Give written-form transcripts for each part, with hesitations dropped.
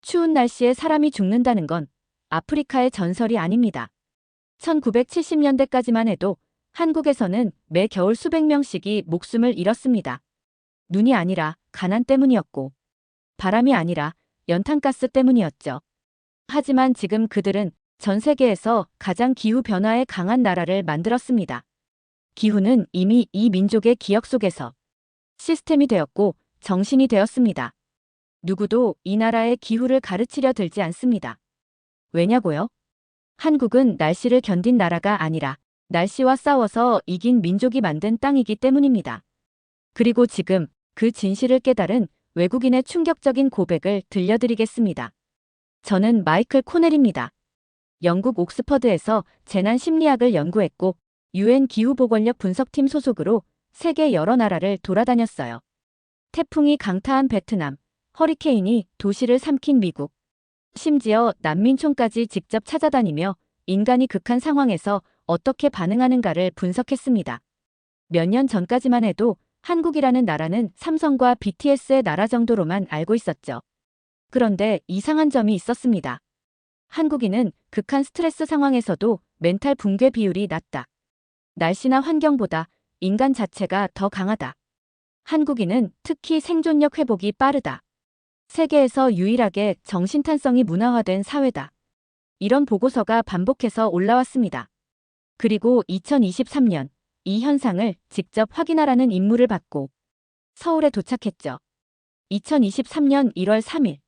추운 날씨에 사람이 죽는다는 건 아프리카의 전설이 아닙니다. 1970년대까지만 해도 한국에서는 매 겨울 수백 명씩이 목숨을 잃었습니다. 눈이 아니라 가난 때문이었고, 바람이 아니라 연탄가스 때문이었죠. 하지만 지금 그들은 전 세계에서 가장 기후변화에 강한 나라를 만들었습니다. 기후는 이미 이 민족의 기억 속에서 시스템이 되었고 정신이 되었습니다. 누구도 이 나라의 기후를 가르치려 들지 않습니다. 왜냐고요? 한국은 날씨를 견딘 나라가 아니라 날씨와 싸워서 이긴 민족이 만든 땅이기 때문입니다. 그리고 지금 그 진실을 깨달은 외국인의 충격적인 고백을 들려드리겠습니다. 저는 마이클 코넬입니다. 영국 옥스퍼드에서 재난 심리학을 연구했고 UN 기후보건력 분석팀 소속으로 세계 여러 나라를 돌아다녔어요. 태풍이 강타한 베트남, 허리케인이 도시를 삼킨 미국, 심지어 난민촌까지 직접 찾아다니며 인간이 극한 상황에서 어떻게 반응하는가를 분석했습니다. 몇 년 전까지만 해도 한국이라는 나라는 삼성과 BTS의 나라 정도로만 알고 있었죠. 그런데 이상한 점이 있었습니다. 한국인은 극한 스트레스 상황에서도 멘탈 붕괴 비율이 낮다. 날씨나 환경보다 인간 자체가 더 강하다. 한국인은 특히 생존력 회복이 빠르다. 세계에서 유일하게 정신탄성이 문화화된 사회다. 이런 보고서가 반복해서 올라왔습니다. 그리고 2023년 이 현상을 직접 확인하라는 임무를 받고 서울에 도착했죠. 2023년 1월 3일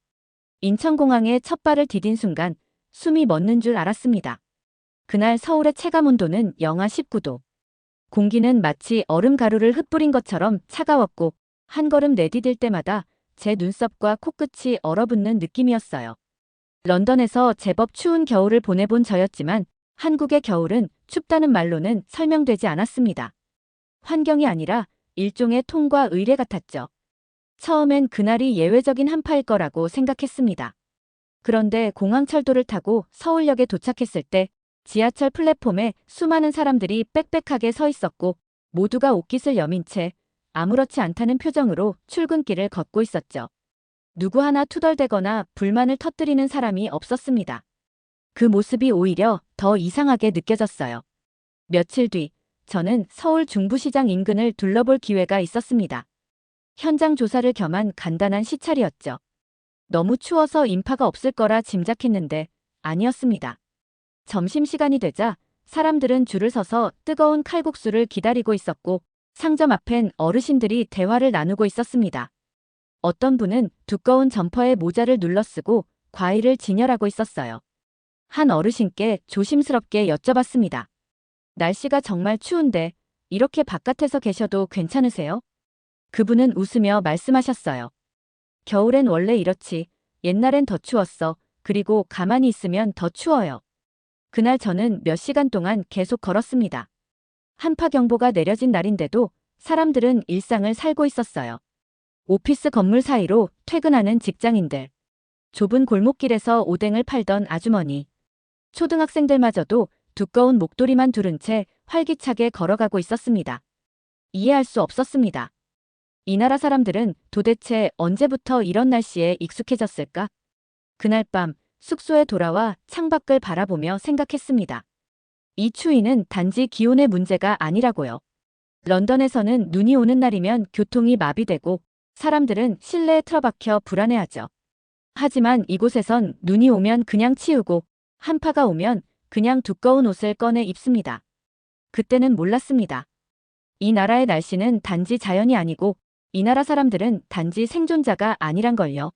인천공항에 첫 발을 디딘 순간 숨이 멎는 줄 알았습니다. 그날 서울의 체감온도는 영하 19도. 공기는 마치 얼음 가루를 흩뿌린 것처럼 차가웠고 한 걸음 내디딜 때마다 제 눈썹과 코끝이 얼어붙는 느낌이었어요. 런던에서 제법 추운 겨울을 보내본 저였지만 한국의 겨울은 춥다는 말로는 설명되지 않았습니다. 환경이 아니라 일종의 통과 의례 같았죠. 처음엔 그날이 예외적인 한파일 거라고 생각했습니다. 그런데 공항철도를 타고 서울역에 도착했을 때 지하철 플랫폼에 수많은 사람들이 빽빽하게 서 있었고 모두가 옷깃을 여민 채 아무렇지 않다는 표정으로 출근길을 걷고 있었죠. 누구 하나 투덜대거나 불만을 터뜨리는 사람이 없었습니다. 그 모습이 오히려 더 이상하게 느껴졌어요. 며칠 뒤 저는 서울 중부시장 인근을 둘러볼 기회가 있었습니다. 현장 조사를 겸한 간단한 시찰이었죠. 너무 추워서 인파가 없을 거라 짐작했는데 아니었습니다. 점심시간이 되자 사람들은 줄을 서서 뜨거운 칼국수를 기다리고 있었고 상점 앞엔 어르신들이 대화를 나누고 있었습니다. 어떤 분은 두꺼운 점퍼에 모자를 눌러쓰고 과일을 진열하고 있었어요. 한 어르신께 조심스럽게 여쭤봤습니다. 날씨가 정말 추운데 이렇게 바깥에서 계셔도 괜찮으세요? 그분은 웃으며 말씀하셨어요. 겨울엔 원래 이렇지. 옛날엔 더 추웠어. 그리고 가만히 있으면 더 추워요. 그날 저는 몇 시간 동안 계속 걸었습니다. 한파경보가 내려진 날인데도 사람들은 일상을 살고 있었어요. 오피스 건물 사이로 퇴근하는 직장인들, 좁은 골목길에서 오뎅을 팔던 아주머니, 초등학생들마저도 두꺼운 목도리만 두른 채 활기차게 걸어가고 있었습니다. 이해할 수 없었습니다. 이 나라 사람들은 도대체 언제부터 이런 날씨에 익숙해졌을까? 그날 밤 숙소에 돌아와 창밖을 바라보며 생각했습니다. 이 추위는 단지 기온의 문제가 아니라고요. 런던에서는 눈이 오는 날이면 교통이 마비되고 사람들은 실내에 틀어박혀 불안해하죠. 하지만 이곳에선 눈이 오면 그냥 치우고 한파가 오면 그냥 두꺼운 옷을 꺼내 입습니다. 그때는 몰랐습니다. 이 나라의 날씨는 단지 자연이 아니고 이 나라 사람들은 단지 생존자가 아니란 걸요.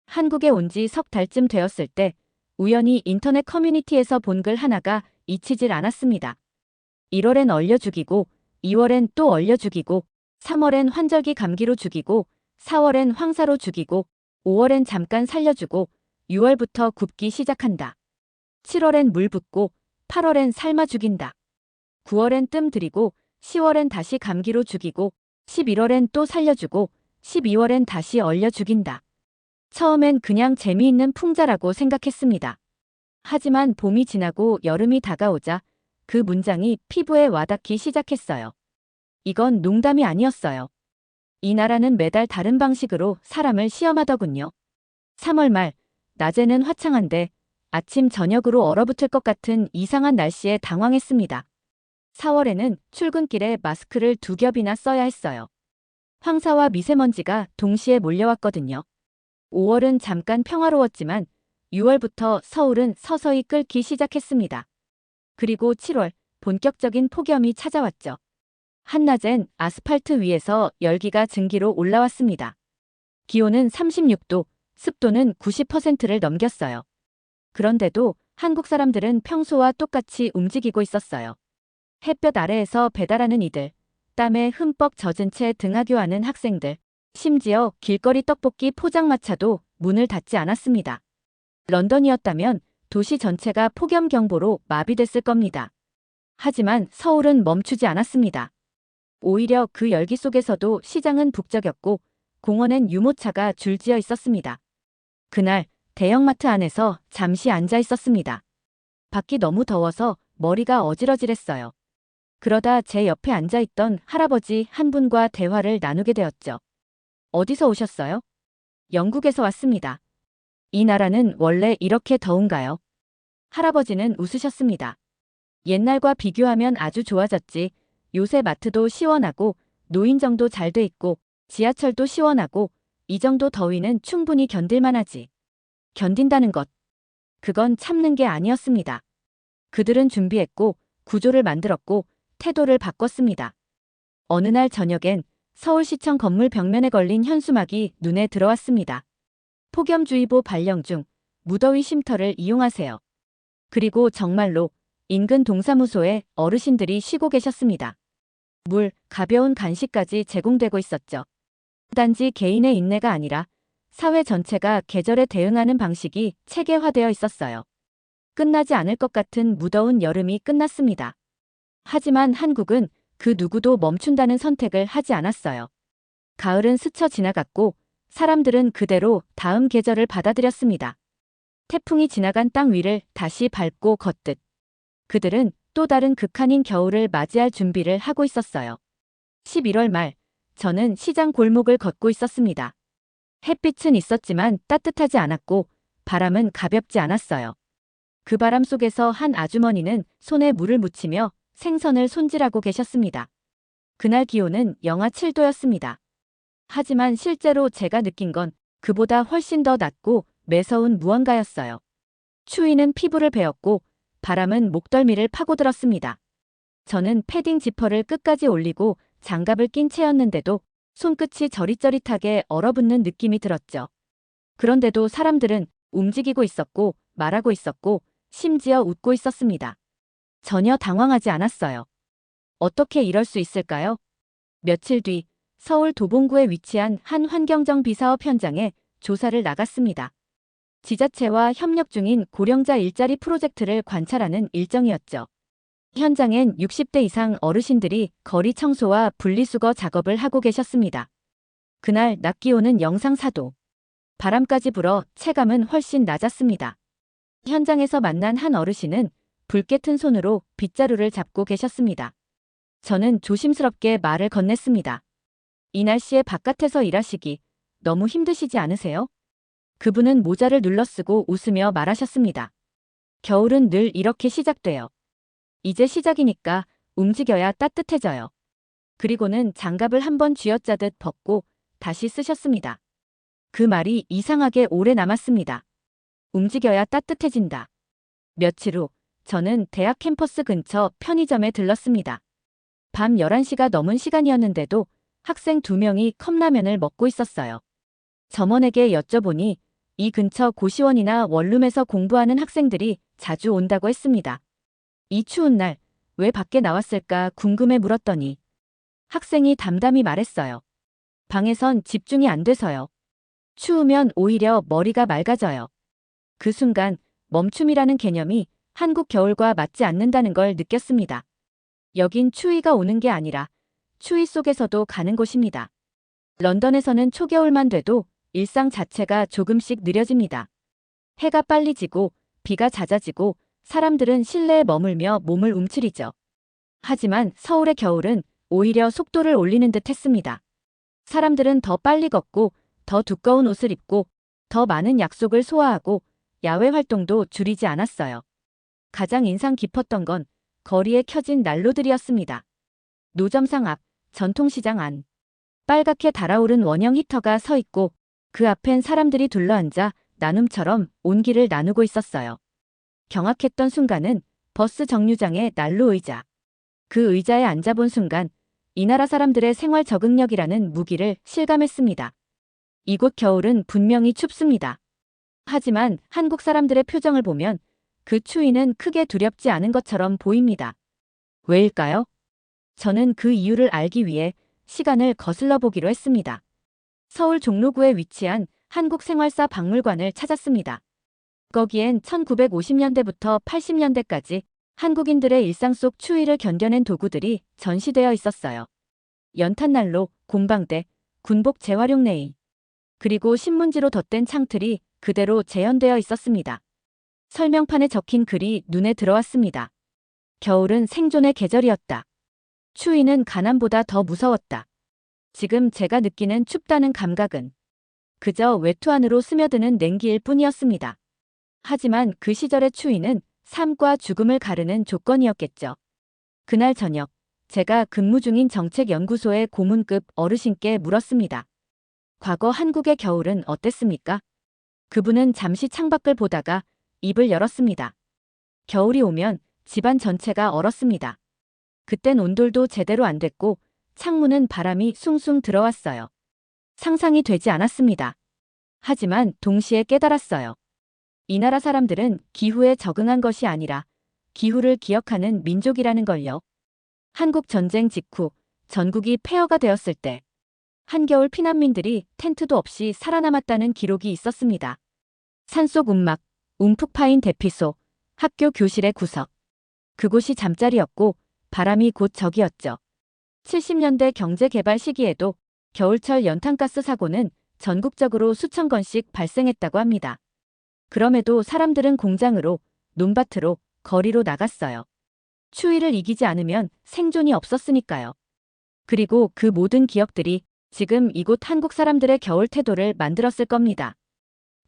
한국에 온 지 석 달쯤 되었을 때 우연히 인터넷 커뮤니티에서 본 글 하나가 잊히질 않았습니다. 1월엔 얼려 죽이고 2월엔 또 얼려 죽이고 3월엔 환절기 감기로 죽이고 4월엔 황사로 죽이고 5월엔 잠깐 살려주고 6월부터 굽기 시작한다. 7월엔 물 붓고 8월엔 삶아 죽인다. 9월엔 뜸 들이고 10월엔 다시 감기로 죽이고 11월엔 또 살려주고 12월엔 다시 얼려 죽인다. 처음엔 그냥 재미있는 풍자라고 생각했습니다. 하지만 봄이 지나고 여름이 다가오자 그 문장이 피부에 와닿기 시작했어요. 이건 농담이 아니었어요. 이 나라는 매달 다른 방식으로 사람을 시험하더군요. 3월 말 낮에는 화창한데 아침 저녁으로 얼어붙을 것 같은 이상한 날씨에 당황했습니다. 4월에는 출근길에 마스크를 2겹이나 써야 했어요. 황사와 미세먼지가 동시에 몰려왔거든요. 5월은 잠깐 평화로웠지만 6월부터 서울은 서서히 끓기 시작했습니다. 그리고 7월, 본격적인 폭염이 찾아왔죠. 한낮엔 아스팔트 위에서 열기가 증기로 올라왔습니다. 기온은 36도, 습도는 90%를 넘겼어요. 그런데도 한국 사람들은 평소와 똑같이 움직이고 있었어요. 햇볕 아래에서 배달하는 이들, 땀에 흠뻑 젖은 채 등하교하는 학생들, 심지어 길거리 떡볶이 포장마차도 문을 닫지 않았습니다. 런던이었다면 도시 전체가 폭염경보로 마비됐을 겁니다. 하지만 서울은 멈추지 않았습니다. 오히려 그 열기 속에서도 시장은 북적였고 공원엔 유모차가 줄지어 있었습니다. 그날 대형마트 안에서 잠시 앉아 있었습니다. 밖이 너무 더워서 머리가 어지러질했어요. 그러다 제 옆에 앉아있던 할아버지 한 분과 대화를 나누게 되었죠. 어디서 오셨어요? 영국에서 왔습니다. 이 나라는 원래 이렇게 더운가요? 할아버지는 웃으셨습니다. 옛날과 비교하면 아주 좋아졌지. 요새 마트도 시원하고 노인정도 잘 돼 있고 지하철도 시원하고 이 정도 더위는 충분히 견딜만하지. 견딘다는 것. 그건 참는 게 아니었습니다. 그들은 준비했고 구조를 만들었고 태도를 바꿨습니다. 어느 날 저녁엔 서울시청 건물 벽면에 걸린 현수막이 눈에 들어왔습니다. 폭염주의보 발령 중 무더위 쉼터를 이용하세요. 그리고 정말로 인근 동사무소에 어르신들이 쉬고 계셨습니다. 물, 가벼운 간식까지 제공되고 있었죠. 단지 개인의 인내가 아니라 사회 전체가 계절에 대응하는 방식이 체계화되어 있었어요. 끝나지 않을 것 같은 무더운 여름이 끝났습니다. 하지만 한국은 그 누구도 멈춘다는 선택을 하지 않았어요. 가을은 스쳐 지나갔고 사람들은 그대로 다음 계절을 받아들였습니다. 태풍이 지나간 땅 위를 다시 밟고 걷듯 그들은 또 다른 극한인 겨울을 맞이할 준비를 하고 있었어요. 11월 말, 저는 시장 골목을 걷고 있었습니다. 햇빛은 있었지만 따뜻하지 않았고 바람은 가볍지 않았어요. 그 바람 속에서 한 아주머니는 손에 물을 묻히며 생선을 손질하고 계셨습니다. 그날 기온은 영하 7도였습니다. 하지만 실제로 제가 느낀 건 그보다 훨씬 더 낮고 매서운 무언가였어요. 추위는 피부를 베었고 바람은 목덜미를 파고들었습니다. 저는 패딩 지퍼를 끝까지 올리고 장갑을 낀 채였는데도 손끝이 저릿저릿하게 얼어붙는 느낌이 들었죠. 그런데도 사람들은 움직이고 있었고 말하고 있었고 심지어 웃고 있었습니다. 전혀 당황하지 않았어요. 어떻게 이럴 수 있을까요? 며칠 뒤 서울 도봉구에 위치한 한 환경정 비사업 현장에 조사를 나갔습니다. 지자체와 협력 중인 고령자 일자리 프로젝트를 관찰하는 일정이었죠. 현장엔 60대 이상 어르신들이 거리 청소와 분리수거 작업을 하고 계셨습니다. 그날 낮 기온은 영상 4도. 바람까지 불어 체감은 훨씬 낮았습니다. 현장에서 만난 한 어르신은 붉게 튼 손으로 빗자루를 잡고 계셨습니다. 저는 조심스럽게 말을 건넸습니다. 이 날씨에 바깥에서 일하시기 너무 힘드시지 않으세요? 그분은 모자를 눌러쓰고 웃으며 말하셨습니다. 겨울은 늘 이렇게 시작돼요. 이제 시작이니까 움직여야 따뜻해져요. 그리고는 장갑을 한번 쥐어짜듯 벗고 다시 쓰셨습니다. 그 말이 이상하게 오래 남았습니다. 움직여야 따뜻해진다. 며칠 후 저는 대학 캠퍼스 근처 편의점에 들렀습니다. 밤 11시가 넘은 시간이었는데도 학생 2명이 컵라면을 먹고 있었어요. 점원에게 여쭤보니 이 근처 고시원이나 원룸에서 공부하는 학생들이 자주 온다고 했습니다. 이 추운 날 왜 밖에 나왔을까 궁금해 물었더니 학생이 담담히 말했어요. 방에선 집중이 안 돼서요. 추우면 오히려 머리가 맑아져요. 그 순간 멈춤이라는 개념이 한국 겨울과 맞지 않는다는 걸 느꼈습니다. 여긴 추위가 오는 게 아니라 추위 속에서도 가는 곳입니다. 런던에서는 초겨울만 돼도 일상 자체가 조금씩 느려집니다. 해가 빨리 지고 비가 잦아지고 사람들은 실내에 머물며 몸을 움츠리죠. 하지만 서울의 겨울은 오히려 속도를 올리는 듯 했습니다. 사람들은 더 빨리 걷고 더 두꺼운 옷을 입고 더 많은 약속을 소화하고 야외 활동도 줄이지 않았어요. 가장 인상 깊었던 건 거리에 켜진 난로들이었습니다. 노점상 앞, 전통시장 안. 빨갛게 달아오른 원형 히터가 서 있고 그 앞엔 사람들이 둘러앉아 나눔처럼 온기를 나누고 있었어요. 경악했던 순간은 버스 정류장의 난로 의자. 그 의자에 앉아본 순간 이 나라 사람들의 생활 적응력이라는 무기를 실감했습니다. 이곳 겨울은 분명히 춥습니다. 하지만 한국 사람들의 표정을 보면 그 추위는 크게 두렵지 않은 것처럼 보입니다. 왜일까요? 저는 그 이유를 알기 위해 시간을 거슬러 보기로 했습니다. 서울 종로구에 위치한 한국생활사 박물관을 찾았습니다. 거기엔 1950년대부터 80년대까지 한국인들의 일상 속 추위를 견뎌낸 도구들이 전시되어 있었어요. 연탄난로, 곰방대, 군복 재활용 레인, 그리고 신문지로 덧댄 창틀이 그대로 재현되어 있었습니다. 설명판에 적힌 글이 눈에 들어왔습니다. 겨울은 생존의 계절이었다. 추위는 가난보다 더 무서웠다. 지금 제가 느끼는 춥다는 감각은 그저 외투 안으로 스며드는 냉기일 뿐이었습니다. 하지만 그 시절의 추위는 삶과 죽음을 가르는 조건이었겠죠. 그날 저녁, 제가 근무 중인 정책연구소의 고문급 어르신께 물었습니다. 과거 한국의 겨울은 어땠습니까? 그분은 잠시 창밖을 보다가 입을 열었습니다. 겨울이 오면 집안 전체가 얼었습니다. 그땐 온돌도 제대로 안 됐고 창문은 바람이 숭숭 들어왔어요. 상상이 되지 않았습니다. 하지만 동시에 깨달았어요. 이 나라 사람들은 기후에 적응한 것이 아니라 기후를 기억하는 민족이라는 걸요. 한국 전쟁 직후 전국이 폐허가 되었을 때 한겨울 피난민들이 텐트도 없이 살아남았다는 기록이 있었습니다. 산속 움막, 움푹 파인 대피소, 학교 교실의 구석. 그곳이 잠자리였고 바람이 곧 적이었죠. 70년대 경제개발 시기에도 겨울철 연탄가스 사고는 전국적으로 수천 건씩 발생했다고 합니다. 그럼에도 사람들은 공장으로, 논밭으로, 거리로 나갔어요. 추위를 이기지 않으면 생존이 없었으니까요. 그리고 그 모든 기억들이 지금 이곳 한국 사람들의 겨울 태도를 만들었을 겁니다.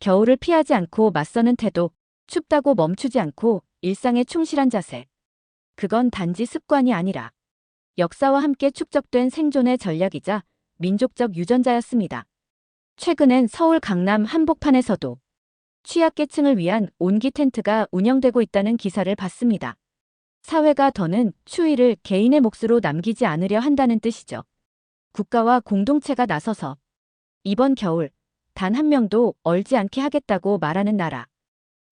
겨울을 피하지 않고 맞서는 태도, 춥다고 멈추지 않고 일상에 충실한 자세. 그건 단지 습관이 아니라 역사와 함께 축적된 생존의 전략이자 민족적 유전자였습니다. 최근엔 서울 강남 한복판에서도 취약계층을 위한 온기 텐트가 운영되고 있다는 기사를 봤습니다. 사회가 더는 추위를 개인의 몫으로 남기지 않으려 한다는 뜻이죠. 국가와 공동체가 나서서 이번 겨울 단 한 명도 얼지 않게 하겠다고 말하는 나라.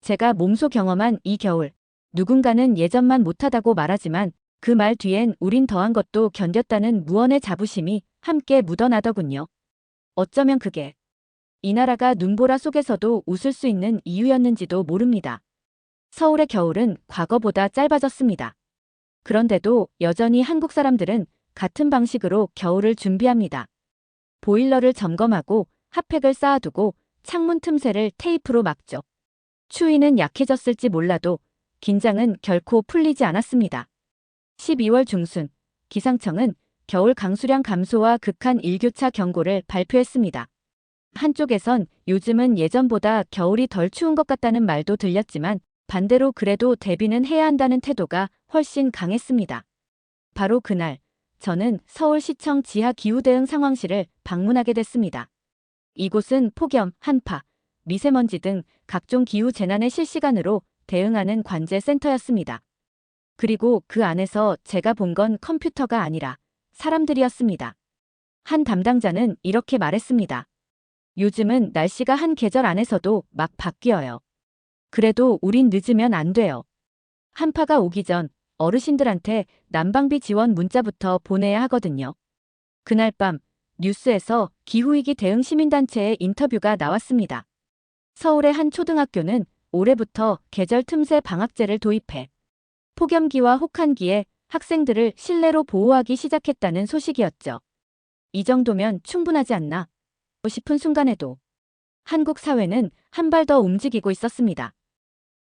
제가 몸소 경험한 이 겨울, 누군가는 예전만 못하다고 말하지만 그 말 뒤엔 우린 더한 것도 견뎠다는 무언의 자부심이 함께 묻어나더군요. 어쩌면 그게 이 나라가 눈보라 속에서도 웃을 수 있는 이유였는지도 모릅니다. 서울의 겨울은 과거보다 짧아졌습니다. 그런데도 여전히 한국 사람들은 같은 방식으로 겨울을 준비합니다. 보일러를 점검하고 핫팩을 쌓아두고 창문 틈새를 테이프로 막죠. 추위는 약해졌을지 몰라도 긴장은 결코 풀리지 않았습니다. 12월 중순, 기상청은 겨울 강수량 감소와 극한 일교차 경고를 발표했습니다. 한쪽에선 요즘은 예전보다 겨울이 덜 추운 것 같다는 말도 들렸지만 반대로 그래도 대비는 해야 한다는 태도가 훨씬 강했습니다. 바로 그날, 저는 서울시청 지하기후대응 상황실을 방문하게 됐습니다. 이곳은 폭염, 한파, 미세먼지 등 각종 기후 재난에 실시간으로 대응하는 관제센터였습니다. 그리고 그 안에서 제가 본 건 컴퓨터가 아니라 사람들이었습니다. 한 담당자는 이렇게 말했습니다. 요즘은 날씨가 한 계절 안에서도 막 바뀌어요. 그래도 우린 늦으면 안 돼요. 한파가 오기 전 어르신들한테 난방비 지원 문자부터 보내야 하거든요. 그날 밤 뉴스에서 기후위기 대응 시민단체의 인터뷰가 나왔습니다. 서울의 한 초등학교는 올해부터 계절 틈새 방학제를 도입해 폭염기와 혹한기에 학생들을 실내로 보호하기 시작했다는 소식이었죠. 이 정도면 충분하지 않나 싶은 순간에도 한국 사회는 한 발 더 움직이고 있었습니다.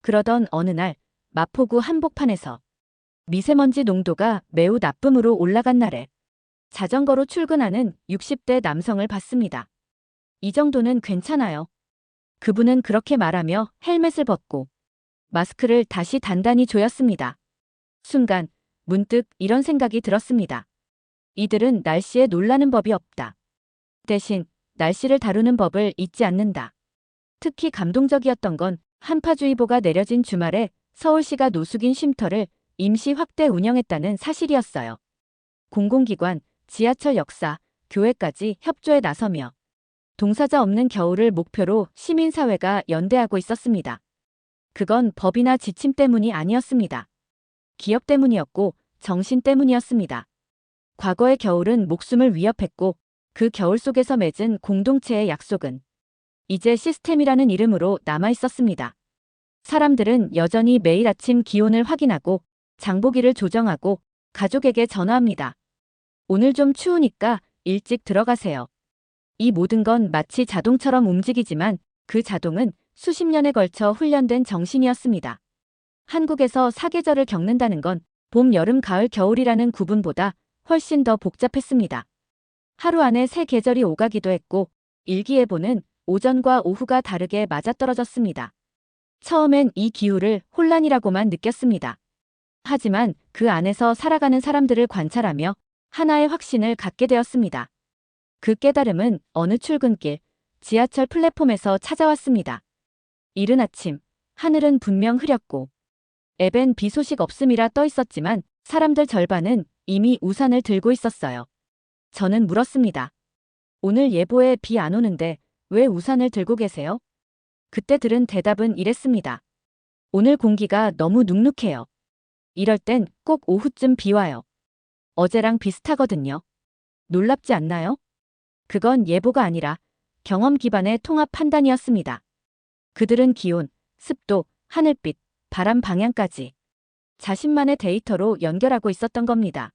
그러던 어느 날 마포구 한복판에서 미세먼지 농도가 매우 나쁨으로 올라간 날에 자전거로 출근하는 60대 남성을 봤습니다. 이 정도는 괜찮아요. 그분은 그렇게 말하며 헬멧을 벗고 마스크를 다시 단단히 조였습니다. 순간 문득 이런 생각이 들었습니다. 이들은 날씨에 놀라는 법이 없다. 대신 날씨를 다루는 법을 잊지 않는다. 특히 감동적이었던 건 한파주의보가 내려진 주말에 서울시가 노숙인 쉼터를 임시 확대 운영했다는 사실이었어요. 공공기관, 지하철 역사, 교회까지 협조에 나서며 동사자 없는 겨울을 목표로 시민사회가 연대하고 있었습니다. 그건 법이나 지침 때문이 아니었습니다. 기업 때문이었고 정신 때문이었습니다. 과거의 겨울은 목숨을 위협했고 그 겨울 속에서 맺은 공동체의 약속은 이제 시스템이라는 이름으로 남아 있었습니다. 사람들은 여전히 매일 아침 기온을 확인하고 장보기를 조정하고 가족에게 전화합니다. 오늘 좀 추우니까 일찍 들어가세요. 이 모든 건 마치 자동처럼 움직이지만 그 자동은 수십 년에 걸쳐 훈련된 정신이었습니다. 한국에서 사계절을 겪는다는 건 봄, 여름, 가을, 겨울이라는 구분보다 훨씬 더 복잡했습니다. 하루 안에 세 계절이 오가기도 했고 일기예보는 오전과 오후가 다르게 맞아떨어졌습니다. 처음엔 이 기후를 혼란이라고만 느꼈습니다. 하지만 그 안에서 살아가는 사람들을 관찰하며 하나의 확신을 갖게 되었습니다. 그 깨달음은 어느 출근길, 지하철 플랫폼에서 찾아왔습니다. 이른 아침, 하늘은 분명 흐렸고 앱엔 비 소식 없음이라 떠 있었지만 사람들 절반은 이미 우산을 들고 있었어요. 저는 물었습니다. 오늘 예보에 비 안 오는데 왜 우산을 들고 계세요? 그때 들은 대답은 이랬습니다. 오늘 공기가 너무 눅눅해요. 이럴 땐 꼭 오후쯤 비 와요. 어제랑 비슷하거든요. 놀랍지 않나요? 그건 예보가 아니라 경험 기반의 통합 판단이었습니다. 그들은 기온, 습도, 하늘빛, 바람 방향까지 자신만의 데이터로 연결하고 있었던 겁니다.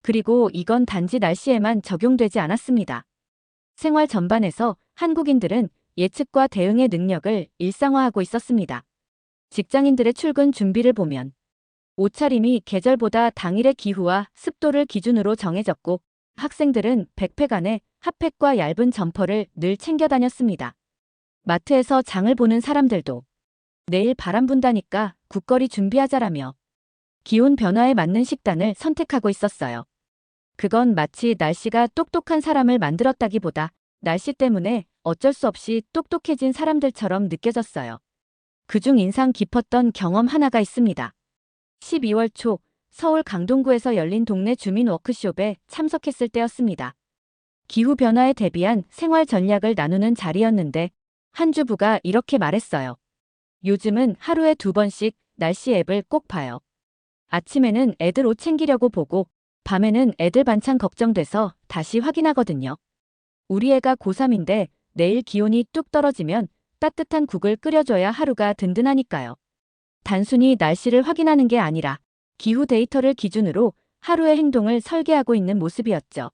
그리고 이건 단지 날씨에만 적용되지 않았습니다. 생활 전반에서 한국인들은 예측과 대응의 능력을 일상화하고 있었습니다. 직장인들의 출근 준비를 보면 옷차림이 계절보다 당일의 기후와 습도를 기준으로 정해졌고 학생들은 백팩 안에 핫팩과 얇은 점퍼를 늘 챙겨 다녔습니다. 마트에서 장을 보는 사람들도 내일 바람 분다니까 국거리 준비하자라며 기온 변화에 맞는 식단을 선택하고 있었어요. 그건 마치 날씨가 똑똑한 사람을 만들었다기보다 날씨 때문에 어쩔 수 없이 똑똑해진 사람들처럼 느껴졌어요. 그중 인상 깊었던 경험 하나가 있습니다. 12월 초 서울 강동구에서 열린 동네 주민 워크숍에 참석했을 때였습니다. 기후변화에 대비한 생활 전략을 나누는 자리였는데 한 주부가 이렇게 말했어요. 요즘은 하루에 2번씩 날씨 앱을 꼭 봐요. 아침에는 애들 옷 챙기려고 보고 밤에는 애들 반찬 걱정돼서 다시 확인하거든요. 우리 애가 고3인데 내일 기온이 뚝 떨어지면 따뜻한 국을 끓여줘야 하루가 든든하니까요. 단순히 날씨를 확인하는 게 아니라 기후 데이터를 기준으로 하루의 행동을 설계하고 있는 모습이었죠.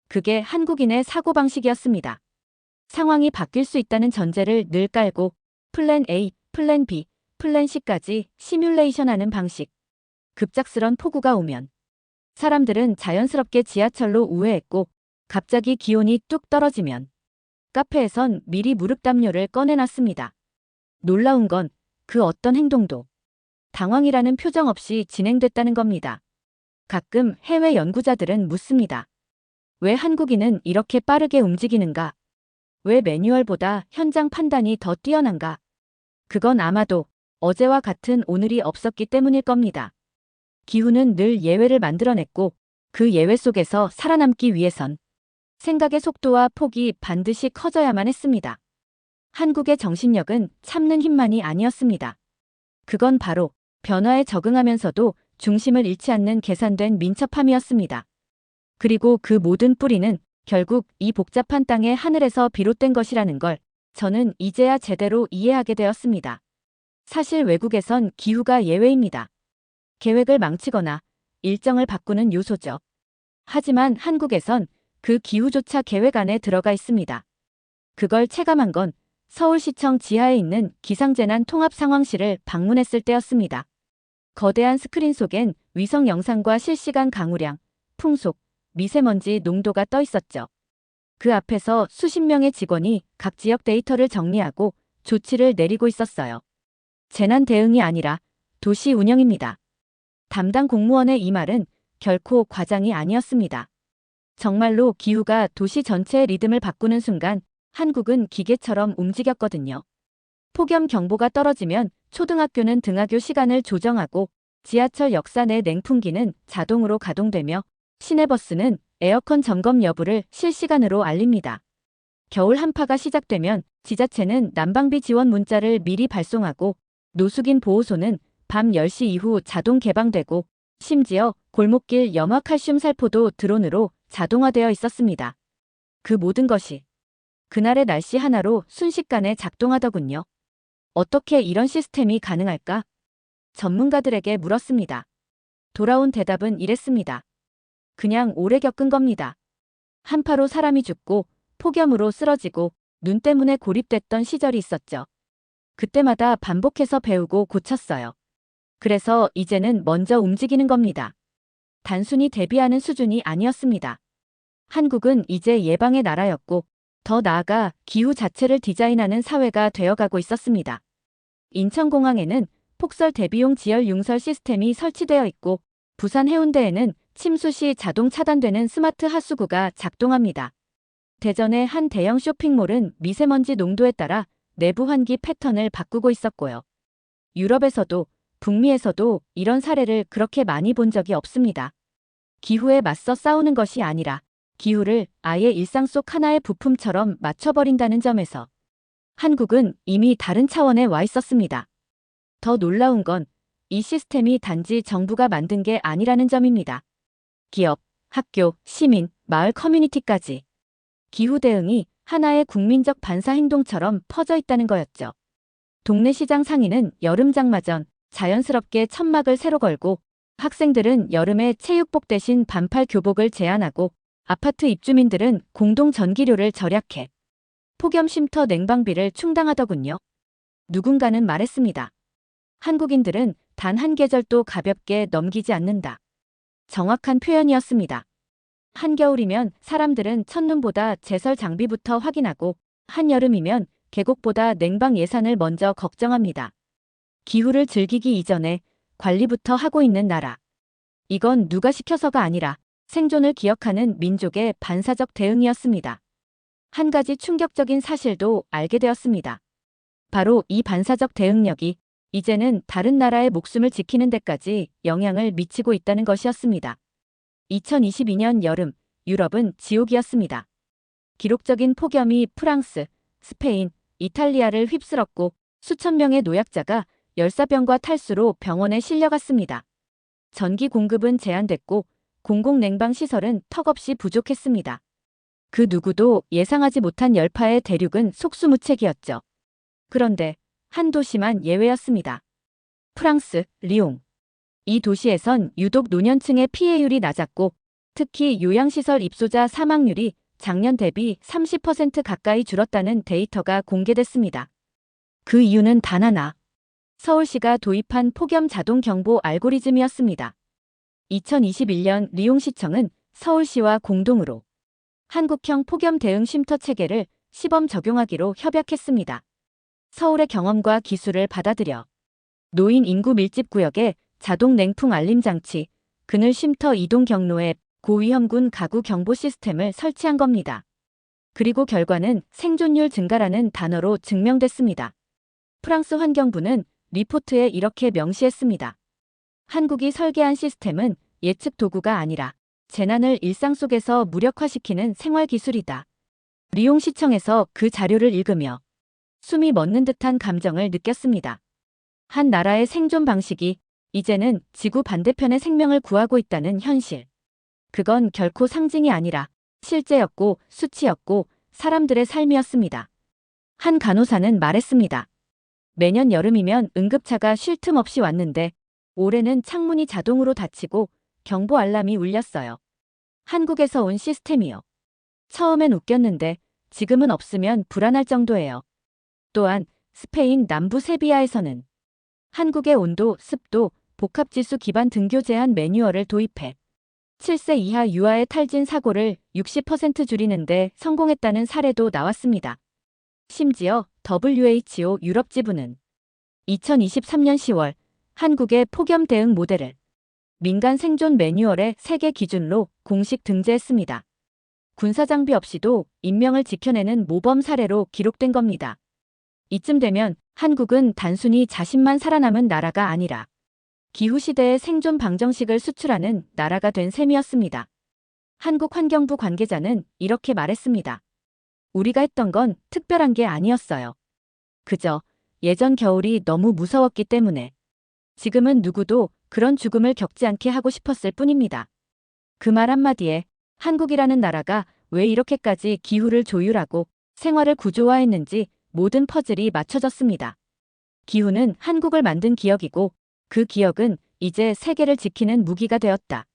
그게 한국인의 사고방식이었습니다. 상황이 바뀔 수 있다는 전제를 늘 깔고 플랜 A, 플랜 B, 플랜 C까지 시뮬레이션하는 방식. 급작스런 폭우가 오면 사람들은 자연스럽게 지하철로 우회했고 갑자기 기온이 뚝 떨어지면 카페에선 미리 무릎 담요를 꺼내놨습니다. 놀라운 건 그 어떤 행동도 당황이라는 표정 없이 진행됐다는 겁니다. 가끔 해외 연구자들은 묻습니다. 왜 한국인은 이렇게 빠르게 움직이는가? 왜 매뉴얼보다 현장 판단이 더 뛰어난가? 그건 아마도 어제와 같은 오늘이 없었기 때문일 겁니다. 기후는 늘 예외를 만들어냈고 그 예외 속에서 살아남기 위해선 생각의 속도와 폭이 반드시 커져야만 했습니다. 한국의 정신력은 참는 힘만이 아니었습니다. 그건 바로 변화에 적응하면서도 중심을 잃지 않는 계산된 민첩함이었습니다. 그리고 그 모든 뿌리는 결국 이 복잡한 땅의 하늘에서 비롯된 것이라는 걸 저는 이제야 제대로 이해하게 되었습니다. 사실 외국에선 기후가 예외입니다. 계획을 망치거나 일정을 바꾸는 요소죠. 하지만 한국에선 그 기후조차 계획 안에 들어가 있습니다. 그걸 체감한 건 서울시청 지하에 있는 기상재난 통합상황실을 방문했을 때였습니다. 거대한 스크린 속엔 위성 영상과 실시간 강우량, 풍속, 미세먼지 농도가 떠 있었죠. 그 앞에서 수십 명의 직원이 각 지역 데이터를 정리하고 조치를 내리고 있었어요. 재난 대응이 아니라 도시 운영입니다. 담당 공무원의 이 말은 결코 과장이 아니었습니다. 정말로 기후가 도시 전체의 리듬을 바꾸는 순간 한국은 기계처럼 움직였거든요. 폭염 경보가 떨어지면 초등학교는 등하교 시간을 조정하고 지하철 역사 내 냉풍기는 자동으로 가동되며 시내버스는 에어컨 점검 여부를 실시간으로 알립니다. 겨울 한파가 시작되면 지자체는 난방비 지원 문자를 미리 발송하고 노숙인 보호소는 밤 10시 이후 자동 개방되고 심지어 골목길 염화칼슘 살포도 드론으로 자동화되어 있었습니다. 그 모든 것이 그날의 날씨 하나로 순식간에 작동하더군요. 어떻게 이런 시스템이 가능할까? 전문가들에게 물었습니다. 돌아온 대답은 이랬습니다. 그냥 오래 겪은 겁니다. 한파로 사람이 죽고 폭염으로 쓰러지고 눈 때문에 고립됐던 시절이 있었죠. 그때마다 반복해서 배우고 고쳤어요. 그래서 이제는 먼저 움직이는 겁니다. 단순히 대비하는 수준이 아니었습니다. 한국은 이제 예방의 나라였고 더 나아가 기후 자체를 디자인하는 사회가 되어가고 있었습니다. 인천공항에는 폭설 대비용 지열 융설 시스템이 설치되어 있고 부산 해운대에는 침수 시 자동 차단되는 스마트 하수구가 작동합니다. 대전의 한 대형 쇼핑몰은 미세먼지 농도에 따라 내부 환기 패턴을 바꾸고 있었고요. 유럽에서도 북미에서도 이런 사례를 그렇게 많이 본 적이 없습니다. 기후에 맞서 싸우는 것이 아니라 기후를 아예 일상 속 하나의 부품처럼 맞춰버린다는 점에서 한국은 이미 다른 차원에 와 있었습니다. 더 놀라운 건 이 시스템이 단지 정부가 만든 게 아니라는 점입니다. 기업, 학교, 시민, 마을 커뮤니티까지 기후 대응이 하나의 국민적 반사 행동처럼 퍼져 있다는 거였죠. 동네 시장 상인은 여름 장마 전 자연스럽게 천막을 새로 걸고 학생들은 여름에 체육복 대신 반팔 교복을 제안하고 아파트 입주민들은 공동 전기료를 절약해 폭염 쉼터 냉방비를 충당하더군요. 누군가는 말했습니다. 한국인들은 단 한 계절도 가볍게 넘기지 않는다. 정확한 표현이었습니다. 한겨울이면 사람들은 첫눈보다 제설 장비부터 확인하고 한여름이면 계곡보다 냉방 예산을 먼저 걱정합니다. 기후를 즐기기 이전에 관리부터 하고 있는 나라. 이건 누가 시켜서가 아니라 생존을 기억하는 민족의 반사적 대응이었습니다. 한 가지 충격적인 사실도 알게 되었습니다. 바로 이 반사적 대응력이 이제는 다른 나라의 목숨을 지키는 데까지 영향을 미치고 있다는 것이었습니다. 2022년 여름, 유럽은 지옥이었습니다. 기록적인 폭염이 프랑스, 스페인, 이탈리아를 휩쓸었고 수천 명의 노약자가 열사병과 탈수로 병원에 실려갔습니다. 전기 공급은 제한됐고 공공냉방 시설은 턱없이 부족했습니다. 그 누구도 예상하지 못한 열파의 대륙은 속수무책이었죠. 그런데 한 도시만 예외였습니다. 프랑스, 리옹. 이 도시에선 유독 노년층의 피해율이 낮았고 특히 요양시설 입소자 사망률이 작년 대비 30% 가까이 줄었다는 데이터가 공개됐습니다. 그 이유는 단 하나. 서울시가 도입한 폭염 자동 경보 알고리즘이었습니다. 2021년 리옹시청은 서울시와 공동으로 한국형 폭염 대응 쉼터 체계를 시범 적용하기로 협약했습니다. 서울의 경험과 기술을 받아들여 노인 인구 밀집 구역에 자동 냉풍 알림 장치, 그늘 쉼터 이동 경로에 고위험군 가구 경보 시스템을 설치한 겁니다. 그리고 결과는 생존율 증가라는 단어로 증명됐습니다. 프랑스 환경부는 리포트에 이렇게 명시했습니다. 한국이 설계한 시스템은 예측 도구가 아니라 재난을 일상 속에서 무력화시키는 생활기술이다. 리옹시청에서 그 자료를 읽으며 숨이 멎는 듯한 감정을 느꼈습니다. 한 나라의 생존 방식이 이제는 지구 반대편의 생명을 구하고 있다는 현실. 그건 결코 상징이 아니라 실제였고 수치였고 사람들의 삶이었습니다. 한 간호사는 말했습니다. 매년 여름이면 응급차가 쉴 틈 없이 왔는데 올해는 창문이 자동으로 닫히고 경보 알람이 울렸어요. 한국에서 온 시스템이요. 처음엔 웃겼는데 지금은 없으면 불안할 정도예요. 또한 스페인 남부 세비야에서는 한국의 온도, 습도, 복합지수 기반 등교 제한 매뉴얼을 도입해 7세 이하 유아의 탈진 사고를 60% 줄이는데 성공했다는 사례도 나왔습니다. 심지어 WHO 유럽 지부는 2023년 10월 한국의 폭염 대응 모델을 민간 생존 매뉴얼의 세계 기준로 공식 등재했습니다. 군사 장비 없이도 인명을 지켜내는 모범 사례로 기록된 겁니다. 이쯤 되면 한국은 단순히 자신만 살아남은 나라가 아니라 기후시대의 생존 방정식을 수출하는 나라가 된 셈이었습니다. 한국환경부 관계자는 이렇게 말했습니다. 우리가 했던 건 특별한 게 아니었어요. 그저 예전 겨울이 너무 무서웠기 때문에 지금은 누구도 그런 죽음을 겪지 않게 하고 싶었을 뿐입니다. 그 말 한마디에 한국이라는 나라가 왜 이렇게까지 기후를 조율하고 생활을 구조화했는지 모든 퍼즐이 맞춰졌습니다. 기후는 한국을 만든 기억이고 그 기억은 이제 세계를 지키는 무기가 되었다.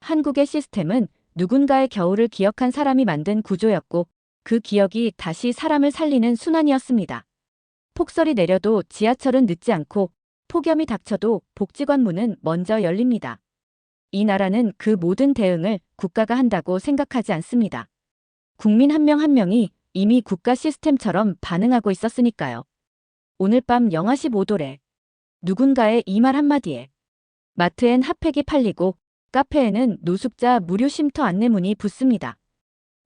한국의 시스템은 누군가의 겨울을 기억한 사람이 만든 구조였고 그 기억이 다시 사람을 살리는 순환이었습니다. 폭설이 내려도 지하철은 늦지 않고 폭염이 닥쳐도 복지관 문은 먼저 열립니다. 이 나라는 그 모든 대응을 국가가 한다고 생각하지 않습니다. 국민 한 명 한 명이 이미 국가 시스템처럼 반응하고 있었으니까요. 오늘 밤 영하 15도래. 누군가의 이 말 한마디에 마트엔 핫팩이 팔리고 카페에는 노숙자 무료 쉼터 안내문이 붙습니다.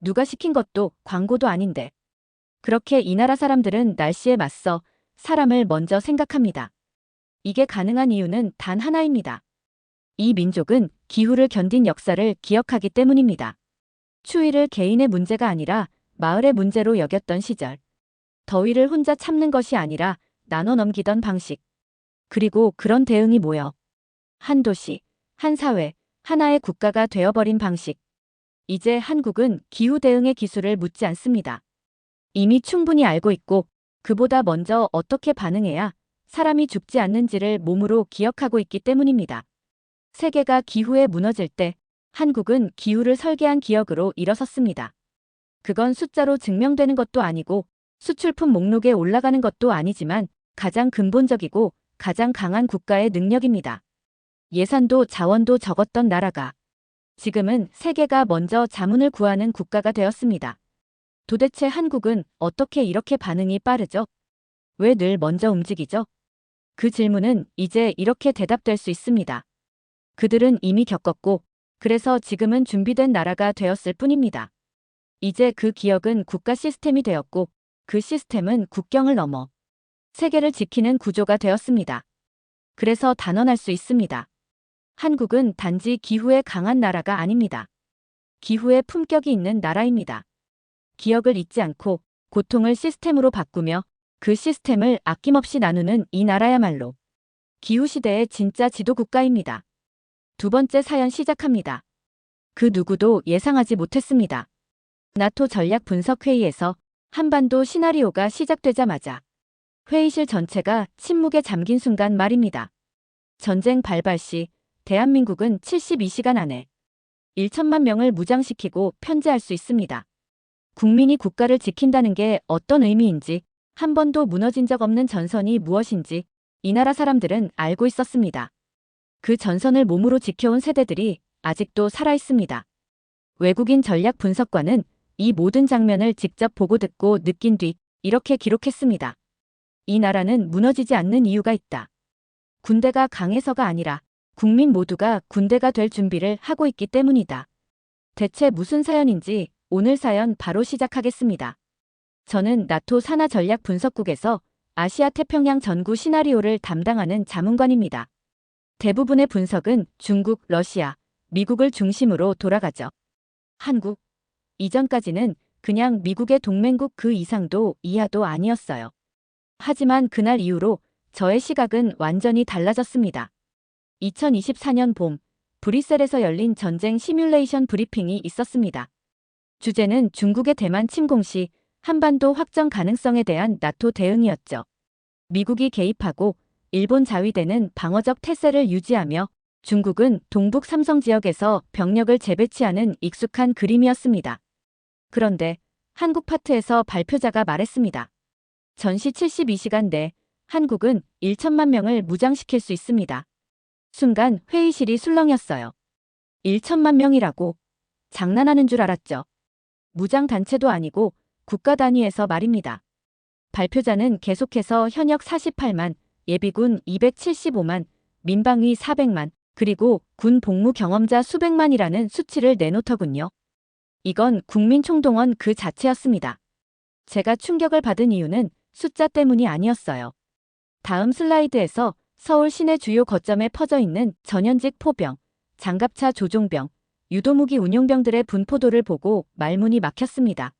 누가 시킨 것도 광고도 아닌데. 그렇게 이 나라 사람들은 날씨에 맞서 사람을 먼저 생각합니다. 이게 가능한 이유는 단 하나입니다. 이 민족은 기후를 견딘 역사를 기억하기 때문입니다. 추위를 개인의 문제가 아니라 마을의 문제로 여겼던 시절. 더위를 혼자 참는 것이 아니라 나눠 넘기던 방식. 그리고 그런 대응이 모여 한 도시, 한 사회, 하나의 국가가 되어버린 방식. 이제 한국은 기후 대응의 기술을 묻지 않습니다. 이미 충분히 알고 있고 그보다 먼저 어떻게 반응해야 사람이 죽지 않는지를 몸으로 기억하고 있기 때문입니다. 세계가 기후에 무너질 때 한국은 기후를 설계한 기억으로 일어섰습니다. 그건 숫자로 증명되는 것도 아니고 수출품 목록에 올라가는 것도 아니지만 가장 근본적이고 가장 강한 국가의 능력입니다. 예산도 자원도 적었던 나라가 지금은 세계가 먼저 자문을 구하는 국가가 되었습니다. 도대체 한국은 어떻게 이렇게 반응이 빠르죠? 왜 늘 먼저 움직이죠? 그 질문은 이제 이렇게 대답될 수 있습니다. 그들은 이미 겪었고 그래서 지금은 준비된 나라가 되었을 뿐입니다. 이제 그 기억은 국가 시스템이 되었고 그 시스템은 국경을 넘어 세계를 지키는 구조가 되었습니다. 그래서 단언할 수 있습니다. 한국은 단지 기후에 강한 나라가 아닙니다. 기후에 품격이 있는 나라입니다. 기억을 잊지 않고 고통을 시스템으로 바꾸며 그 시스템을 아낌없이 나누는 이 나라야말로 기후시대의 진짜 지도국가입니다. 두 번째 사연 시작합니다. 그 누구도 예상하지 못했습니다. 나토 전략분석회의에서 한반도 시나리오가 시작되자마자 회의실 전체가 침묵에 잠긴 순간 말입니다. 전쟁 발발 시 대한민국은 72시간 안에 1천만 명을 무장시키고 편제할 수 있습니다. 국민이 국가를 지킨다는 게 어떤 의미인지 한 번도 무너진 적 없는 전선이 무엇인지 이 나라 사람들은 알고 있었습니다. 그 전선을 몸으로 지켜온 세대들이 아직도 살아있습니다. 외국인 전략 분석관은 이 모든 장면을 직접 보고 듣고 느낀 뒤 이렇게 기록했습니다. 이 나라는 무너지지 않는 이유가 있다. 군대가 강해서가 아니라 국민 모두가 군대가 될 준비를 하고 있기 때문이다. 대체 무슨 사연인지 오늘 사연 바로 시작하겠습니다. 저는 나토 산하 전략 분석국에서 아시아 태평양 전구 시나리오를 담당하는 자문관입니다. 대부분의 분석은 중국, 러시아, 미국을 중심으로 돌아가죠. 한국. 이전까지는 그냥 미국의 동맹국 그 이상도 이하도 아니었어요. 하지만 그날 이후로 저의 시각은 완전히 달라졌습니다. 2024년 봄, 브뤼셀에서 열린 전쟁 시뮬레이션 브리핑이 있었습니다. 주제는 중국의 대만 침공 시 한반도 확정 가능성에 대한 나토 대응이었죠. 미국이 개입하고 일본 자위대는 방어적 태세를 유지하며 중국은 동북 삼성 지역에서 병력을 재배치하는 익숙한 그림이었습니다. 그런데 한국 파트에서 발표자가 말했습니다. 전시 72시간 내 한국은 1천만 명을 무장시킬 수 있습니다. 순간 회의실이 술렁였어요. 1천만 명이라고 장난하는 줄 알았죠. 무장단체도 아니고 국가 단위에서 말입니다. 발표자는 계속해서 현역 48만, 예비군 275만, 민방위 400만, 그리고 군 복무 경험자 수백만이라는 수치를 내놓더군요. 이건 국민총동원 그 자체였습니다. 제가 충격을 받은 이유는 숫자 때문이 아니었어요. 다음 슬라이드에서 서울 시내 주요 거점에 퍼져 있는 전현직 포병, 장갑차 조종병, 유도무기 운용병들의 분포도를 보고 말문이 막혔습니다.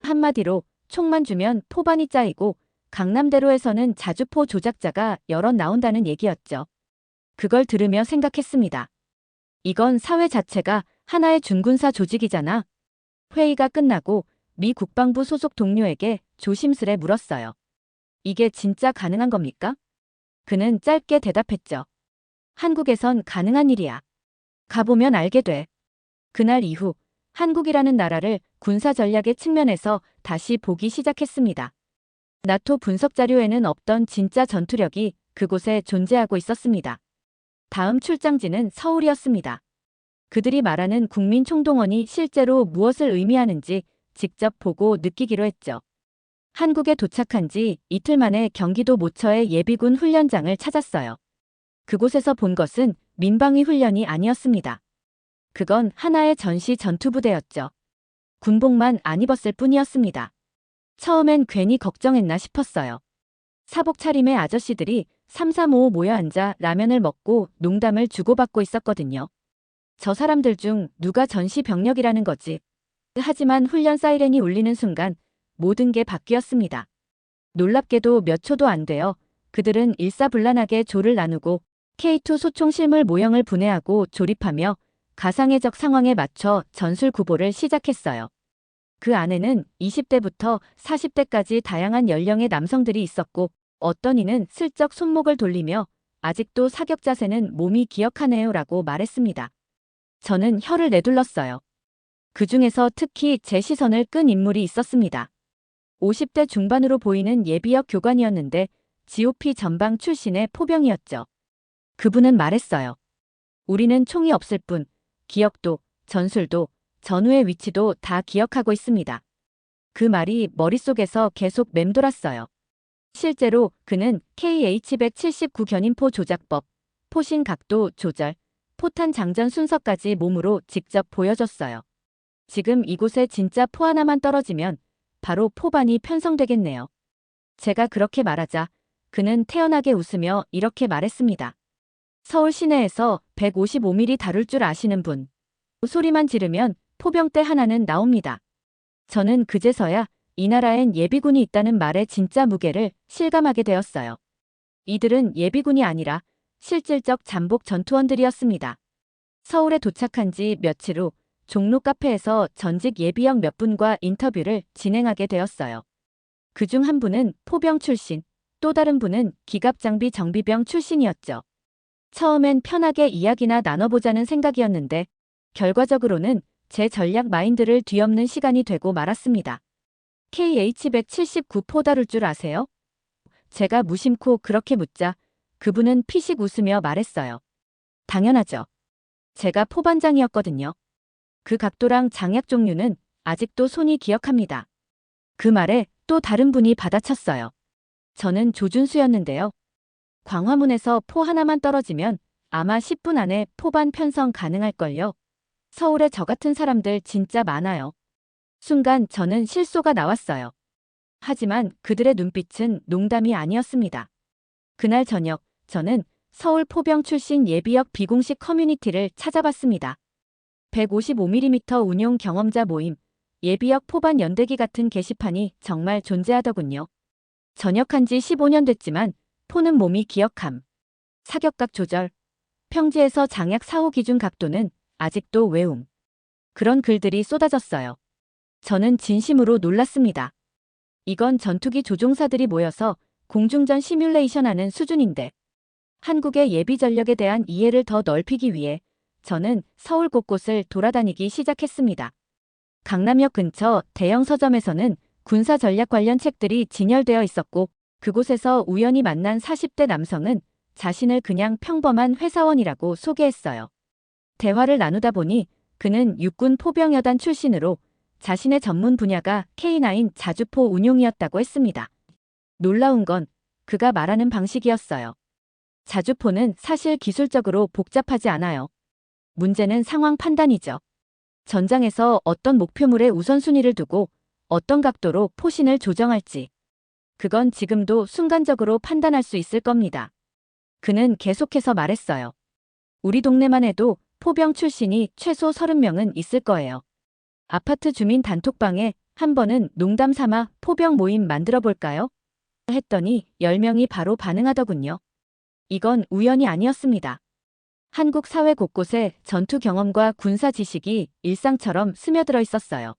한마디로 총만 주면 포반이 짜이고 강남대로에서는 자주포 조작자가 여럿 나온다는 얘기였죠. 그걸 들으며 생각했습니다. 이건 사회 자체가 하나의 준군사 조직이잖아. 회의가 끝나고 미 국방부 소속 동료에게 조심스레 물었어요. 이게 진짜 가능한 겁니까? 그는 짧게 대답했죠. 한국에선 가능한 일이야. 가보면 알게 돼. 그날 이후 한국이라는 나라를 군사 전략의 측면에서 다시 보기 시작했습니다. 나토 분석 자료에는 없던 진짜 전투력이 그곳에 존재하고 있었습니다. 다음 출장지는 서울이었습니다. 그들이 말하는 국민총동원이 실제로 무엇을 의미하는지 직접 보고 느끼기로 했죠. 한국에 도착한 지 이틀 만에 경기도 모처의 예비군 훈련장을 찾았어요. 그곳에서 본 것은 민방위 훈련이 아니었습니다. 그건 하나의 전시 전투부대였죠. 군복만 안 입었을 뿐이었습니다. 처음엔 괜히 걱정했나 싶었어요. 사복 차림의 아저씨들이 335 모여 앉아 라면을 먹고 농담을 주고받고 있었거든요. 저 사람들 중 누가 전시 병력이라는 거지. 하지만 훈련 사이렌이 울리는 순간 모든 게 바뀌었습니다. 놀랍게도 몇 초도 안 되어 그들은 일사불란하게 조를 나누고 K2 소총 실물 모형을 분해하고 조립하며 가상의 적 상황에 맞춰 전술 구보를 시작했어요. 그 안에는 20대부터 40대까지 다양한 연령의 남성들이 있었고 어떤 이는 슬쩍 손목을 돌리며 아직도 사격 자세는 몸이 기억하네요 라고 말했습니다. 저는 혀를 내둘렀어요. 그 중에서 특히 제 시선을 끈 인물이 있었습니다. 50대 중반으로 보이는 예비역 교관이었는데 GOP 전방 출신의 포병이었죠. 그분은 말했어요. 우리는 총이 없을 뿐 기억도, 전술도, 전우의 위치도 다 기억하고 있습니다. 그 말이 머릿속에서 계속 맴돌았어요. 실제로 그는 KH-179 견인포 조작법, 포신 각도 조절, 포탄 장전 순서까지 몸으로 직접 보여줬어요. 지금 이곳에 진짜 포 하나만 떨어지면 바로 포반이 편성되겠네요. 제가 그렇게 말하자 그는 태연하게 웃으며 이렇게 말했습니다. 서울 시내에서 155mm 다룰 줄 아시는 분. 소리만 지르면 포병대 하나는 나옵니다. 저는 그제서야 이 나라엔 예비군이 있다는 말의 진짜 무게를 실감하게 되었어요. 이들은 예비군이 아니라 실질적 잠복 전투원들이었습니다. 서울에 도착한 지 며칠 후 종로 카페에서 전직 예비역 몇 분과 인터뷰를 진행하게 되었어요. 그중 한 분은 포병 출신, 또 다른 분은 기갑장비 정비병 출신이었죠. 처음엔 편하게 이야기나 나눠보자는 생각이었는데 결과적으로는 제 전략 마인드를 뒤엎는 시간이 되고 말았습니다. KH-179 포 다룰 줄 아세요? 제가 무심코 그렇게 묻자 그분은 피식 웃으며 말했어요. 당연하죠. 제가 포반장이었거든요. 그 각도랑 장약 종류는 아직도 손이 기억합니다. 그 말에 또 다른 분이 받아쳤어요. 저는 조준수였는데요. 광화문에서 포 하나만 떨어지면 아마 10분 안에 포반 편성 가능할걸요. 서울에 저 같은 사람들 진짜 많아요. 순간 저는 실소가 나왔어요. 하지만 그들의 눈빛은 농담이 아니었습니다. 그날 저녁 저는 서울 포병 출신 예비역 비공식 커뮤니티를 찾아봤습니다. 155mm 운용 경험자 모임, 예비역 포반 연대기 같은 게시판이 정말 존재하더군요. 전역한 지 15년 됐지만 포는 몸이 기억함. 사격각 조절, 평지에서 장약 사호 기준 각도는 아직도 외움. 그런 글들이 쏟아졌어요. 저는 진심으로 놀랐습니다. 이건 전투기 조종사들이 모여서 공중전 시뮬레이션하는 수준인데 한국의 예비 전력에 대한 이해를 더 넓히기 위해 저는 서울 곳곳을 돌아다니기 시작했습니다. 강남역 근처 대형 서점에서는 군사 전략 관련 책들이 진열되어 있었고 그곳에서 우연히 만난 40대 남성은 자신을 그냥 평범한 회사원이라고 소개했어요. 대화를 나누다 보니 그는 육군 포병여단 출신으로 자신의 전문 분야가 K9 자주포 운용이었다고 했습니다. 놀라운 건 그가 말하는 방식이었어요. 자주포는 사실 기술적으로 복잡하지 않아요. 문제는 상황 판단이죠. 전장에서 어떤 목표물에 우선순위를 두고 어떤 각도로 포신을 조정할지. 그건 지금도 순간적으로 판단할 수 있을 겁니다. 그는 계속해서 말했어요. 우리 동네만 해도 포병 출신이 최소 30명은 있을 거예요. 아파트 주민 단톡방에 한 번은 농담 삼아 포병 모임 만들어 볼까요? 했더니 10명이 바로 반응하더군요. 이건 우연이 아니었습니다. 한국 사회 곳곳에 전투 경험과 군사 지식이 일상처럼 스며들어 있었어요.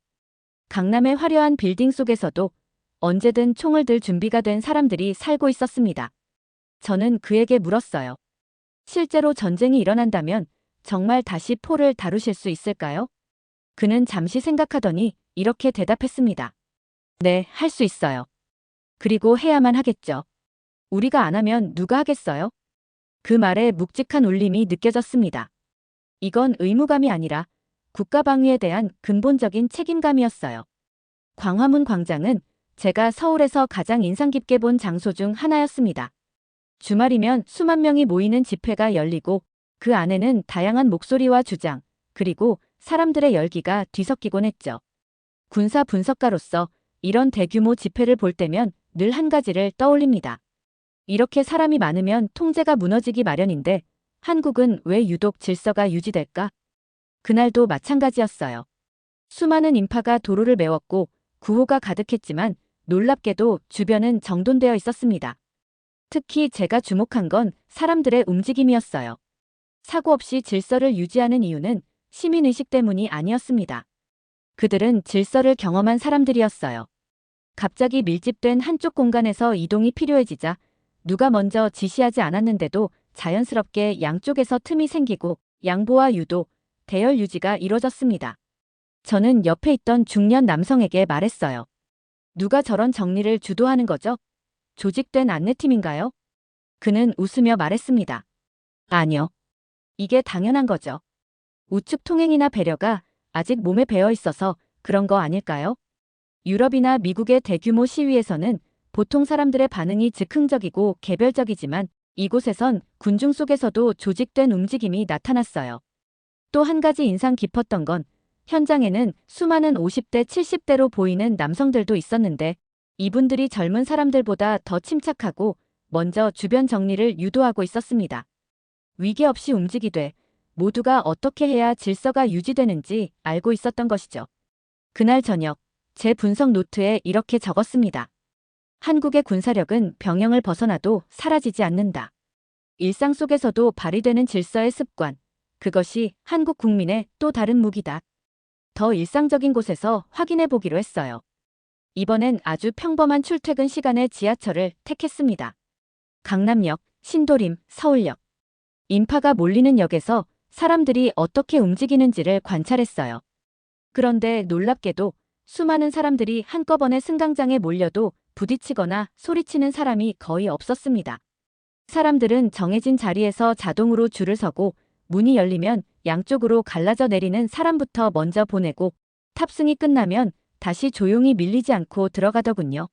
강남의 화려한 빌딩 속에서도 언제든 총을 들 준비가 된 사람들이 살고 있었습니다. 저는 그에게 물었어요. 실제로 전쟁이 일어난다면 정말 다시 포를 다루실 수 있을까요? 그는 잠시 생각하더니 이렇게 대답했습니다. 네, 할 수 있어요. 그리고 해야만 하겠죠. 우리가 안 하면 누가 하겠어요? 그 말에 묵직한 울림이 느껴졌습니다. 이건 의무감이 아니라 국가방위에 대한 근본적인 책임감이었어요. 광화문 광장은 제가 서울에서 가장 인상 깊게 본 장소 중 하나였습니다. 주말이면 수만 명이 모이는 집회가 열리고 그 안에는 다양한 목소리와 주장, 그리고 사람들의 열기가 뒤섞이곤 했죠. 군사 분석가로서 이런 대규모 집회를 볼 때면 늘 한 가지를 떠올립니다. 이렇게 사람이 많으면 통제가 무너지기 마련인데 한국은 왜 유독 질서가 유지될까? 그날도 마찬가지였어요. 수많은 인파가 도로를 메웠고 구호가 가득했지만 놀랍게도 주변은 정돈되어 있었습니다. 특히 제가 주목한 건 사람들의 움직임이었어요. 사고 없이 질서를 유지하는 이유는 시민의식 때문이 아니었습니다. 그들은 질서를 경험한 사람들이었어요. 갑자기 밀집된 한쪽 공간에서 이동이 필요해지자 누가 먼저 지시하지 않았는데도 자연스럽게 양쪽에서 틈이 생기고 양보와 유도, 대열 유지가 이뤄졌습니다. 저는 옆에 있던 중년 남성에게 말했어요. 누가 저런 정리를 주도하는 거죠? 조직된 안내팀인가요? 그는 웃으며 말했습니다. 아니요. 이게 당연한 거죠. 우측 통행이나 배려가 아직 몸에 배어 있어서 그런 거 아닐까요? 유럽이나 미국의 대규모 시위에서는 보통 사람들의 반응이 즉흥적이고 개별적이지만 이곳에선 군중 속에서도 조직된 움직임이 나타났어요. 또 한 가지 인상 깊었던 건 현장에는 수많은 50대, 70대로 보이는 남성들도 있었는데 이분들이 젊은 사람들보다 더 침착하고 먼저 주변 정리를 유도하고 있었습니다. 위계 없이 움직이되 모두가 어떻게 해야 질서가 유지되는지 알고 있었던 것이죠. 그날 저녁, 제 분석 노트에 이렇게 적었습니다. 한국의 군사력은 병영을 벗어나도 사라지지 않는다. 일상 속에서도 발휘되는 질서의 습관, 그것이 한국 국민의 또 다른 무기다. 더 일상적인 곳에서 확인해 보기로 했어요. 이번엔 아주 평범한 출퇴근 시간의 지하철을 택했습니다. 강남역, 신도림, 서울역. 인파가 몰리는 역에서 사람들이 어떻게 움직이는지를 관찰했어요. 그런데 놀랍게도 수많은 사람들이 한꺼번에 승강장에 몰려도 부딪히거나 소리치는 사람이 거의 없었습니다. 사람들은 정해진 자리에서 자동으로 줄을 서고 문이 열리면 양쪽으로 갈라져 내리는 사람부터 먼저 보내고 탑승이 끝나면 다시 조용히 밀리지 않고 들어가더군요.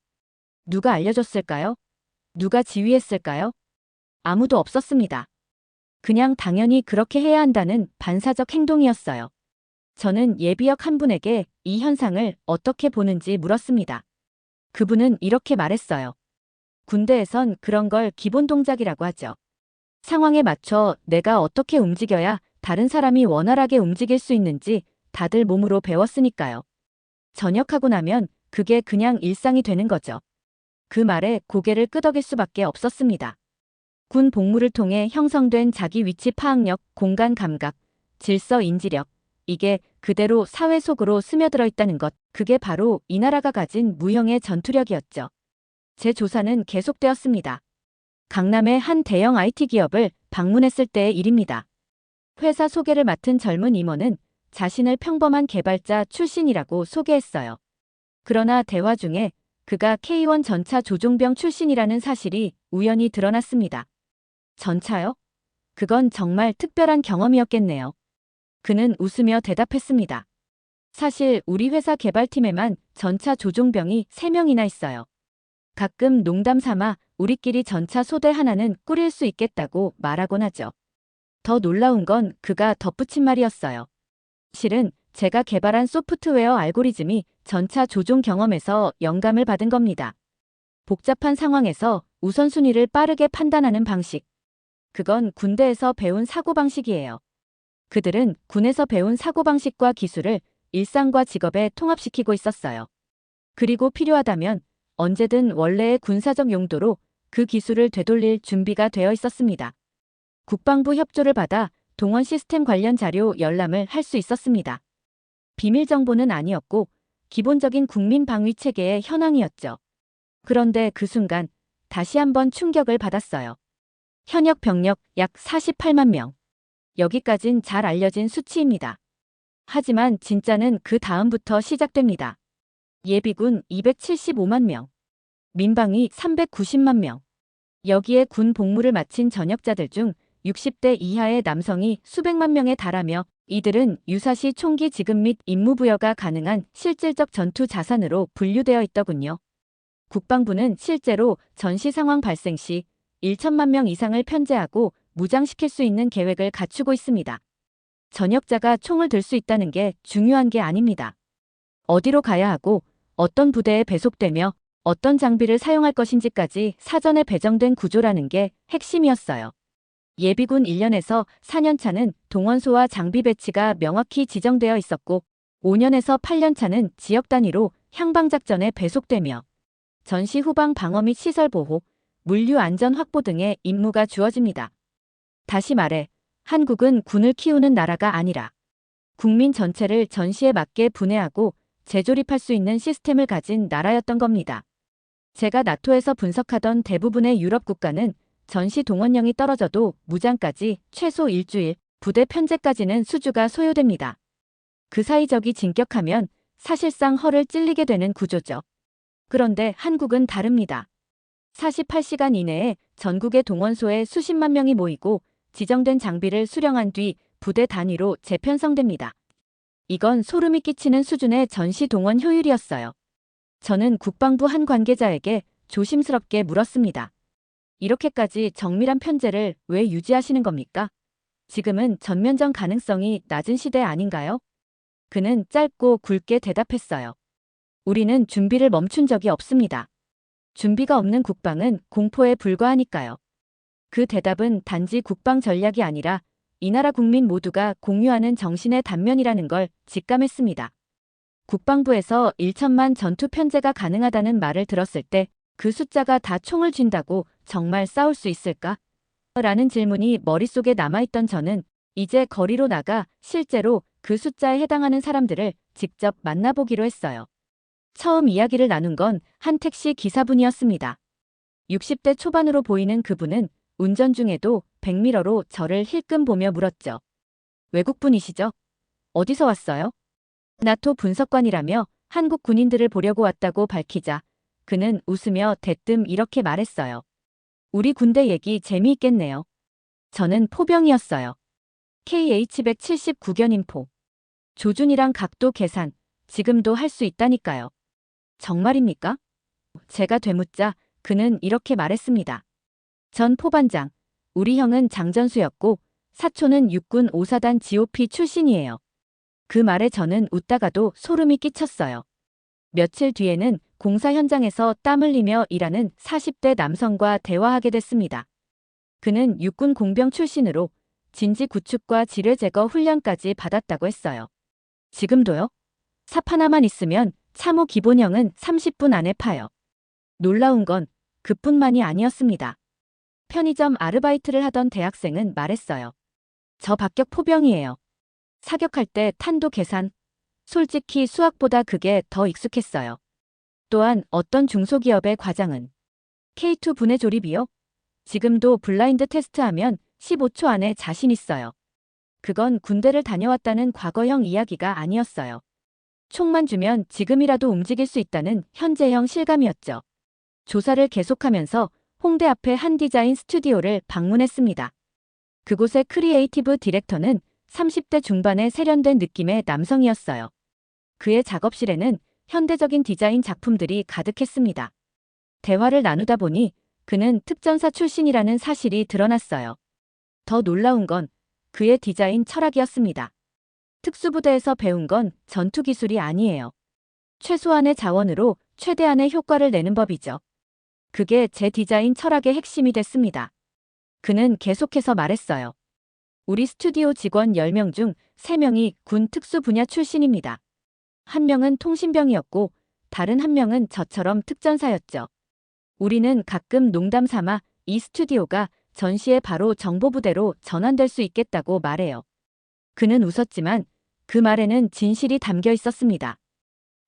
누가 알려줬을까요? 누가 지휘했을까요? 아무도 없었습니다. 그냥 당연히 그렇게 해야 한다는 반사적 행동이었어요. 저는 예비역 한 분에게 이 현상을 어떻게 보는지 물었습니다. 그분은 이렇게 말했어요. 군대에선 그런 걸 기본 동작이라고 하죠. 상황에 맞춰 내가 어떻게 움직여야 다른 사람이 원활하게 움직일 수 있는지 다들 몸으로 배웠으니까요. 전역하고 나면 그게 그냥 일상이 되는 거죠. 그 말에 고개를 끄덕일 수밖에 없었습니다. 군 복무를 통해 형성된 자기 위치 파악력, 공간 감각, 질서 인지력, 이게 그대로 사회 속으로 스며들어 있다는 것, 그게 바로 이 나라가 가진 무형의 전투력이었죠. 제 조사는 계속되었습니다. 강남의 한 대형 IT 기업을 방문했을 때의 일입니다. 회사 소개를 맡은 젊은 임원은 자신을 평범한 개발자 출신이라고 소개했어요. 그러나 대화 중에 그가 K1 전차 조종병 출신이라는 사실이 우연히 드러났습니다. 전차요? 그건 정말 특별한 경험이었겠네요. 그는 웃으며 대답했습니다. 사실 우리 회사 개발팀에만 전차 조종병이 3명이나 있어요. 가끔 농담 삼아 우리끼리 전차 소대 하나는 꾸릴 수 있겠다고 말하곤 하죠. 더 놀라운 건 그가 덧붙인 말이었어요. 실은 제가 개발한 소프트웨어 알고리즘이 전차 조종 경험에서 영감을 받은 겁니다. 복잡한 상황에서 우선순위를 빠르게 판단하는 방식. 그건 군대에서 배운 사고방식이에요. 그들은 군에서 배운 사고방식과 기술을 일상과 직업에 통합시키고 있었어요. 그리고 필요하다면 언제든 원래의 군사적 용도로 그 기술을 되돌릴 준비가 되어 있었습니다. 국방부 협조를 받아 동원 시스템 관련 자료 열람을 할 수 있었습니다. 비밀 정보는 아니었고 기본적인 국민 방위 체계의 현황이었죠. 그런데 그 순간 다시 한번 충격을 받았어요. 현역 병력 약 48만 명. 여기까진 잘 알려진 수치입니다. 하지만 진짜는 그 다음부터 시작됩니다. 예비군 275만 명. 민방위 390만 명. 여기에 군 복무를 마친 전역자들 중 60대 이하의 남성이 수백만 명에 달하며 이들은 유사시 총기 지급 및 임무 부여가 가능한 실질적 전투 자산으로 분류되어 있더군요. 국방부는 실제로 전시 상황 발생 시 1천만 명 이상을 편제하고 무장시킬 수 있는 계획을 갖추고 있습니다. 전역자가 총을 들 수 있다는 게 중요한 게 아닙니다. 어디로 가야 하고 어떤 부대에 배속되며 어떤 장비를 사용할 것인지까지 사전에 배정된 구조라는 게 핵심이었어요. 예비군 1년에서 4년 차는 동원소와 장비 배치가 명확히 지정되어 있었고 5년에서 8년 차는 지역 단위로 향방작전에 배속되며 전시 후방 방어 및 시설 보호, 물류 안전 확보 등의 임무가 주어집니다. 다시 말해 한국은 군을 키우는 나라가 아니라 국민 전체를 전시에 맞게 분해하고 재조립할 수 있는 시스템을 가진 나라였던 겁니다. 제가 나토에서 분석하던 대부분의 유럽 국가는 전시 동원령이 떨어져도 무장까지 최소 일주일, 부대 편제까지는 수주가 소요됩니다. 그 사이적이 진격하면 사실상 허를 찔리게 되는 구조죠. 그런데 한국은 다릅니다. 48시간 이내에 전국의 동원소에 수십만 명이 모이고 지정된 장비를 수령한 뒤 부대 단위로 재편성됩니다. 이건 소름이 끼치는 수준의 전시 동원 효율이었어요. 저는 국방부 한 관계자에게 조심스럽게 물었습니다. 이렇게까지 정밀한 편제를 왜 유지하시는 겁니까? 지금은 전면전 가능성이 낮은 시대 아닌가요? 그는 짧고 굵게 대답했어요. 우리는 준비를 멈춘 적이 없습니다. 준비가 없는 국방은 공포에 불과하니까요. 그 대답은 단지 국방 전략이 아니라 이 나라 국민 모두가 공유하는 정신의 단면이라는 걸 직감했습니다. 국방부에서 1천만 전투 편제가 가능하다는 말을 들었을 때 그 숫자가 다 총을 쥔다고 정말 싸울 수 있을까? 라는 질문이 머릿속에 남아있던 저는 이제 거리로 나가 실제로 그 숫자에 해당하는 사람들을 직접 만나보기로 했어요. 처음 이야기를 나눈 건 한 택시 기사분이었습니다. 60대 초반으로 보이는 그분은 운전 중에도 백미러로 저를 힐끔 보며 물었죠. 외국분이시죠? 어디서 왔어요? 나토 분석관이라며 한국 군인들을 보려고 왔다고 밝히자 그는 웃으며 대뜸 이렇게 말했어요. 우리 군대 얘기 재미있겠네요. 저는 포병이었어요. KH-179견인포. 조준이랑 각도 계산, 지금도 할 수 있다니까요. 정말입니까? 제가 되묻자 그는 이렇게 말했습니다. 전 포반장, 우리 형은 장전수였고 사촌은 육군 5사단 GOP 출신이에요. 그 말에 저는 웃다가도 소름이 끼쳤어요. 며칠 뒤에는 공사 현장에서 땀 흘리며 일하는 40대 남성과 대화하게 됐습니다. 그는 육군 공병 출신으로 진지 구축과 지뢰 제거 훈련까지 받았다고 했어요. 지금도요? 삽 하나만 있으면 참호 기본형은 30분 안에 파요. 놀라운 건 그뿐만이 아니었습니다. 편의점 아르바이트를 하던 대학생은 말했어요. 저 박격 포병이에요. 사격할 때 탄도 계산. 솔직히 수학보다 그게 더 익숙했어요. 또한 어떤 중소기업의 과장은 K2 분해 조립이요? 지금도 블라인드 테스트하면 15초 안에 자신 있어요. 그건 군대를 다녀왔다는 과거형 이야기가 아니었어요. 총만 주면 지금이라도 움직일 수 있다는 현재형 실감이었죠. 조사를 계속하면서 홍대 앞의 한 디자인 스튜디오를 방문했습니다. 그곳의 크리에이티브 디렉터는 30대 중반의 세련된 느낌의 남성이었어요. 그의 작업실에는 현대적인 디자인 작품들이 가득했습니다. 대화를 나누다 보니 그는 특전사 출신이라는 사실이 드러났어요. 더 놀라운 건 그의 디자인 철학이었습니다. 특수부대에서 배운 건 전투 기술이 아니에요. 최소한의 자원으로 최대한의 효과를 내는 법이죠. 그게 제 디자인 철학의 핵심이 됐습니다. 그는 계속해서 말했어요. 우리 스튜디오 직원 10명 중 3명이 군 특수 분야 출신입니다. 한 명은 통신병이었고 다른 한 명은 저처럼 특전사였죠. 우리는 가끔 농담 삼아 이 스튜디오가 전시에 바로 정보부대로 전환될 수 있겠다고 말해요. 그는 웃었지만 그 말에는 진실이 담겨 있었습니다.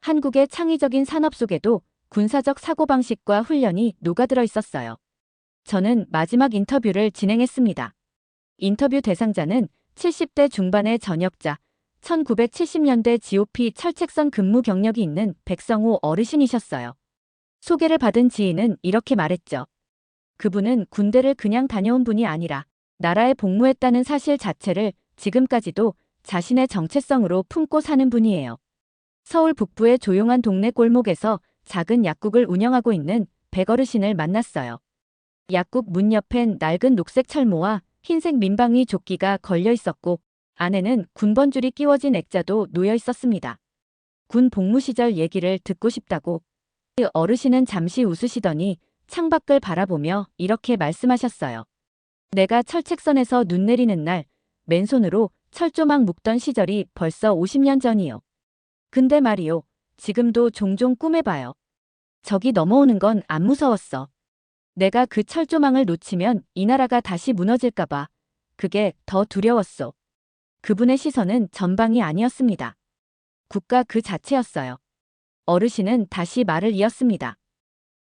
한국의 창의적인 산업 속에도 군사적 사고방식과 훈련이 녹아들어 있었어요. 저는 마지막 인터뷰를 진행했습니다. 인터뷰 대상자는 70대 중반의 전역자, 1970년대 GOP 철책선 근무 경력이 있는 백성호 어르신이셨어요. 소개를 받은 지인은 이렇게 말했죠. 그분은 군대를 그냥 다녀온 분이 아니라 나라에 복무했다는 사실 자체를 지금까지도 자신의 정체성으로 품고 사는 분이에요. 서울 북부의 조용한 동네 골목에서 작은 약국을 운영하고 있는 백어르신을 만났어요. 약국 문 옆엔 낡은 녹색 철모와 흰색 민방위 조끼가 걸려 있었고 안에는 군번줄이 끼워진 액자도 놓여 있었습니다. 군 복무 시절 얘기를 듣고 싶다고. 어르신은 잠시 웃으시더니 창밖을 바라보며 이렇게 말씀하셨어요. 내가 철책선에서 눈 내리는 날 맨손으로 철조망 묶던 시절이 벌써 50년 전이요. 근데 말이요. 지금도 종종 꿈에 봐요. 적이 넘어오는 건 안 무서웠어. 내가 그 철조망을 놓치면 이 나라가 다시 무너질까봐 그게 더 두려웠어. 그분의 시선은 전방이 아니었습니다. 국가 그 자체였어요. 어르신은 다시 말을 이었습니다.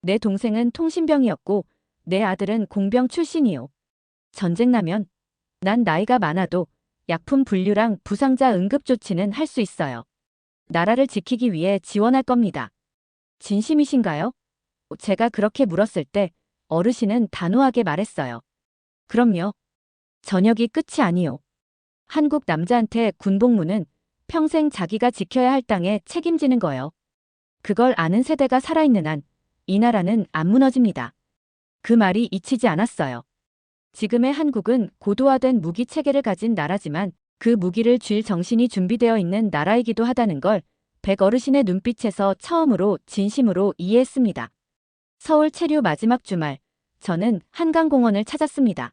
내 동생은 통신병이었고 내 아들은 공병 출신이요. 전쟁 나면 난 나이가 많아도 약품 분류랑 부상자 응급 조치는 할 수 있어요. 나라를 지키기 위해 지원할 겁니다. 진심이신가요? 제가 그렇게 물었을 때 어르신은 단호하게 말했어요. 그럼요. 전역이 끝이 아니요. 한국 남자한테 군복무는 평생 자기가 지켜야 할 땅에 책임지는 거요. 그걸 아는 세대가 살아있는 한 이 나라는 안 무너집니다. 그 말이 잊히지 않았어요. 지금의 한국은 고도화된 무기 체계를 가진 나라지만 그 무기를 쥘 정신이 준비되어 있는 나라이기도 하다는 걸 백 어르신의 눈빛에서 처음으로 진심으로 이해했습니다. 서울 체류 마지막 주말, 저는 한강공원을 찾았습니다.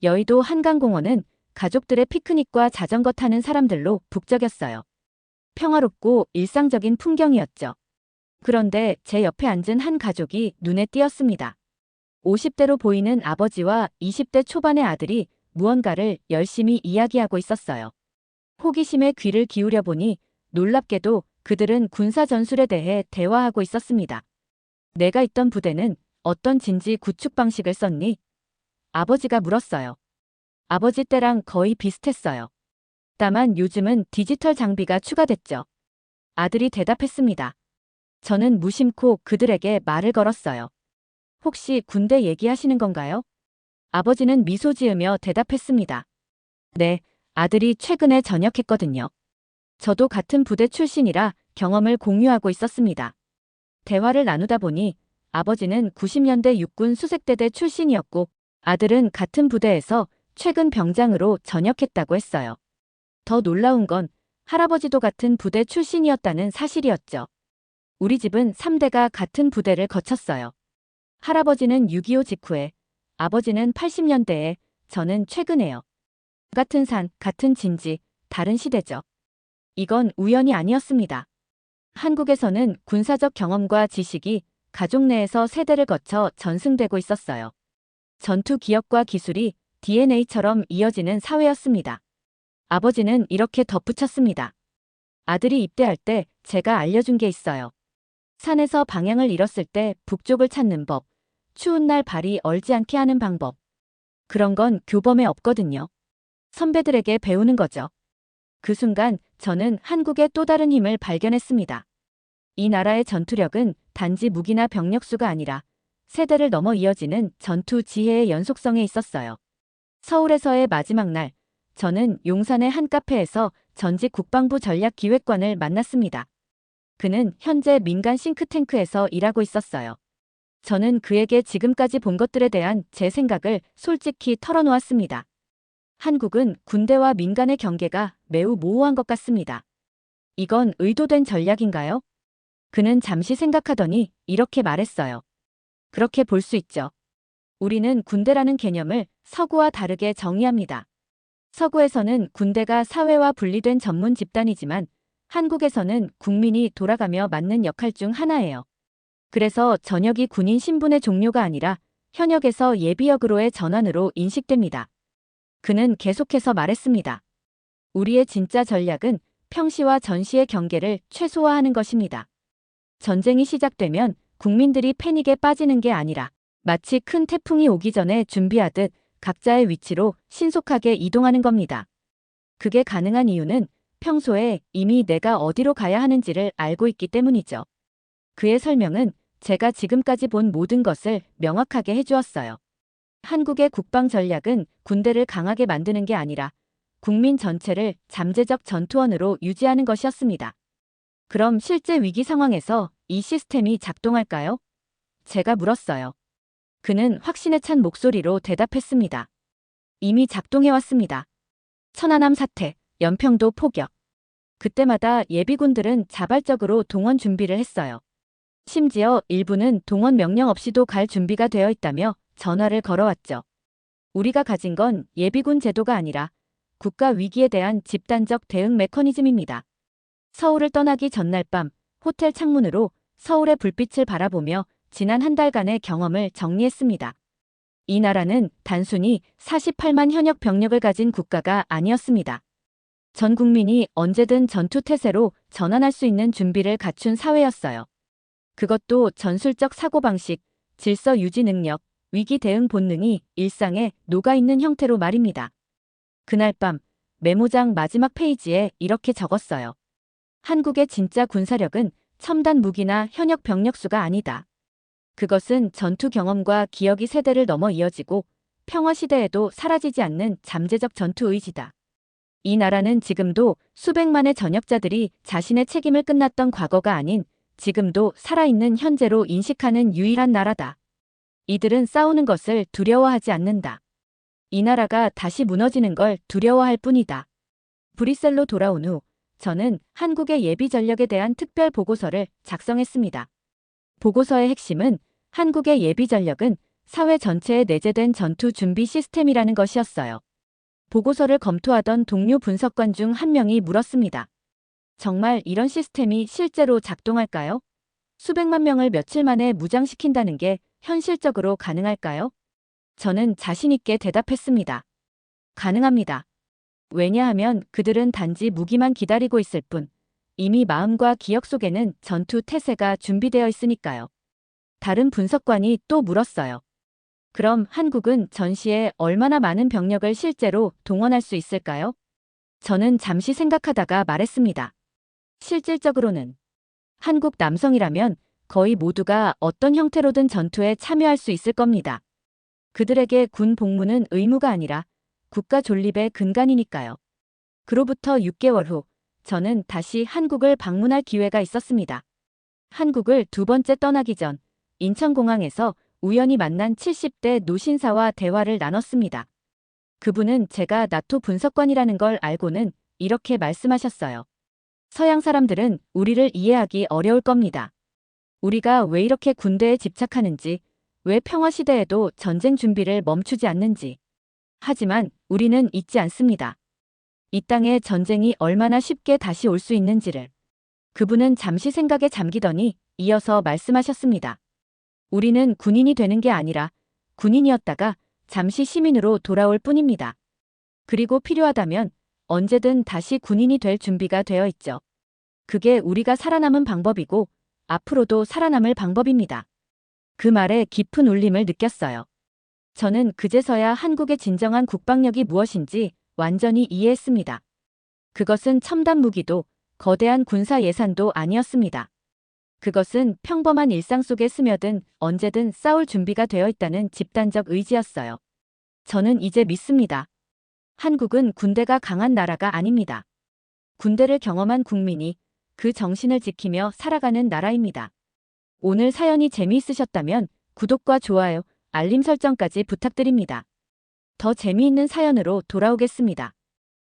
여의도 한강공원은 가족들의 피크닉과 자전거 타는 사람들로 북적였어요. 평화롭고 일상적인 풍경이었죠. 그런데 제 옆에 앉은 한 가족이 눈에 띄었습니다. 50대로 보이는 아버지와 20대 초반의 아들이 무언가를 열심히 이야기하고 있었어요. 호기심에 귀를 기울여 보니 놀랍게도 그들은 군사 전술에 대해 대화하고 있었습니다. 내가 있던 부대는 어떤 진지 구축 방식을 썼니? 아버지가 물었어요. 아버지 때랑 거의 비슷했어요. 다만 요즘은 디지털 장비가 추가됐죠. 아들이 대답했습니다. 저는 무심코 그들에게 말을 걸었어요. 혹시 군대 얘기하시는 건가요? 아버지는 미소 지으며 대답했습니다. 네, 아들이 최근에 전역했거든요. 저도 같은 부대 출신이라 경험을 공유하고 있었습니다. 대화를 나누다 보니 아버지는 90년대 육군 수색대대 출신이었고 아들은 같은 부대에서 최근 병장으로 전역했다고 했어요. 더 놀라운 건 할아버지도 같은 부대 출신이었다는 사실이었죠. 우리 집은 3대가 같은 부대를 거쳤어요. 할아버지는 6.25 직후에, 아버지는 80년대에, 저는 최근에요. 같은 산, 같은 진지, 다른 시대죠. 이건 우연이 아니었습니다. 한국에서는 군사적 경험과 지식이 가족 내에서 세대를 거쳐 전승되고 있었어요. 전투 기억과 기술이 DNA처럼 이어지는 사회였습니다. 아버지는 이렇게 덧붙였습니다. 아들이 입대할 때 제가 알려준 게 있어요. 산에서 방향을 잃었을 때 북쪽을 찾는 법, 추운 날 발이 얼지 않게 하는 방법. 그런 건 교범에 없거든요. 선배들에게 배우는 거죠. 그 순간 저는 한국의 또 다른 힘을 발견했습니다. 이 나라의 전투력은 단지 무기나 병력 수가 아니라 세대를 넘어 이어지는 전투 지혜의 연속성에 있었어요. 서울에서의 마지막 날, 저는 용산의 한 카페에서 전직 국방부 전략기획관을 만났습니다. 그는 현재 민간 싱크탱크에서 일하고 있었어요. 저는 그에게 지금까지 본 것들에 대한 제 생각을 솔직히 털어놓았습니다. 한국은 군대와 민간의 경계가 매우 모호한 것 같습니다. 이건 의도된 전략인가요? 그는 잠시 생각하더니 이렇게 말했어요. 그렇게 볼 수 있죠. 우리는 군대라는 개념을 서구와 다르게 정의합니다. 서구에서는 군대가 사회와 분리된 전문 집단이지만 한국에서는 국민이 돌아가며 맡는 역할 중 하나예요. 그래서 전역이 군인 신분의 종료가 아니라 현역에서 예비역으로의 전환으로 인식됩니다. 그는 계속해서 말했습니다. 우리의 진짜 전략은 평시와 전시의 경계를 최소화하는 것입니다. 전쟁이 시작되면 국민들이 패닉에 빠지는 게 아니라 마치 큰 태풍이 오기 전에 준비하듯 각자의 위치로 신속하게 이동하는 겁니다. 그게 가능한 이유는 평소에 이미 내가 어디로 가야 하는지를 알고 있기 때문이죠. 그의 설명은 제가 지금까지 본 모든 것을 명확하게 해주었어요. 한국의 국방 전략은 군대를 강하게 만드는 게 아니라 국민 전체를 잠재적 전투원으로 유지하는 것이었습니다. 그럼 실제 위기 상황에서 이 시스템이 작동할까요? 제가 물었어요. 그는 확신에 찬 목소리로 대답했습니다. 이미 작동해왔습니다. 천안함 사태, 연평도 포격. 그때마다 예비군들은 자발적으로 동원 준비를 했어요. 심지어 일부는 동원 명령 없이도 갈 준비가 되어 있다며 전화를 걸어왔죠. 우리가 가진 건 예비군 제도가 아니라 국가 위기에 대한 집단적 대응 메커니즘입니다. 서울을 떠나기 전날 밤 호텔 창문으로 서울의 불빛을 바라보며 지난 한 달간의 경험을 정리했습니다. 이 나라는 단순히 48만 현역 병력을 가진 국가가 아니었습니다. 전 국민이 언제든 전투태세로 전환할 수 있는 준비를 갖춘 사회였어요. 그것도 전술적 사고방식, 질서 유지 능력, 위기 대응 본능이 일상에 녹아있는 형태로 말입니다. 그날 밤 메모장 마지막 페이지에 이렇게 적었어요. 한국의 진짜 군사력은 첨단 무기나 현역 병력 수가 아니다. 그것은 전투 경험과 기억이 세대를 넘어 이어지고 평화 시대에도 사라지지 않는 잠재적 전투 의지다. 이 나라는 지금도 수백만의 전역자들이 자신의 책임을 끝났던 과거가 아닌 지금도 살아있는 현재로 인식하는 유일한 나라다. 이들은 싸우는 것을 두려워하지 않는다. 이 나라가 다시 무너지는 걸 두려워할 뿐이다. 브뤼셀로 돌아온 후 저는 한국의 예비 전력에 대한 특별 보고서를 작성했습니다. 보고서의 핵심은 한국의 예비 전력은 사회 전체에 내재된 전투 준비 시스템이라는 것이었어요. 보고서를 검토하던 동료 분석관 중 한 명이 물었습니다. 정말 이런 시스템이 실제로 작동할까요? 수백만 명을 며칠 만에 무장시킨다는 게 현실적으로 가능할까요? 저는 자신 있게 대답했습니다. 가능합니다. 왜냐하면 그들은 단지 무기만 기다리고 있을 뿐 이미 마음과 기억 속에는 전투 태세가 준비되어 있으니까요. 다른 분석관이 또 물었어요. 그럼 한국은 전시에 얼마나 많은 병력을 실제로 동원할 수 있을까요? 저는 잠시 생각하다가 말했습니다. 실질적으로는 한국 남성이라면 거의 모두가 어떤 형태로든 전투에 참여할 수 있을 겁니다. 그들에게 군 복무는 의무가 아니라 국가 존립의 근간이니까요. 그로부터 6개월 후 저는 다시 한국을 방문할 기회가 있었습니다. 한국을 두 번째 떠나기 전 인천공항에서 우연히 만난 70대 노신사와 대화를 나눴습니다. 그분은 제가 나토 분석관이라는 걸 알고는 이렇게 말씀하셨어요. 서양 사람들은 우리를 이해하기 어려울 겁니다. 우리가 왜 이렇게 군대에 집착하는지, 왜 평화 시대에도 전쟁 준비를 멈추지 않는지. 하지만 우리는 잊지 않습니다. 이 땅에 전쟁이 얼마나 쉽게 다시 올 수 있는지를. 그분은 잠시 생각에 잠기더니 이어서 말씀하셨습니다. 우리는 군인이 되는 게 아니라 군인이었다가 잠시 시민으로 돌아올 뿐입니다. 그리고 필요하다면 언제든 다시 군인이 될 준비가 되어 있죠. 그게 우리가 살아남은 방법이고 앞으로도 살아남을 방법입니다. 그 말에 깊은 울림을 느꼈어요. 저는 그제서야 한국의 진정한 국방력이 무엇인지 완전히 이해했습니다. 그것은 첨단 무기도 거대한 군사 예산도 아니었습니다. 그것은 평범한 일상 속에 스며든 언제든 싸울 준비가 되어 있다는 집단적 의지였어요. 저는 이제 믿습니다. 한국은 군대가 강한 나라가 아닙니다. 군대를 경험한 국민이 그 정신을 지키며 살아가는 나라입니다. 오늘 사연이 재미있으셨다면 구독과 좋아요, 알림 설정까지 부탁드립니다. 더 재미있는 사연으로 돌아오겠습니다.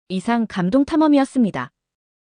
이상 감동탐험이었습니다.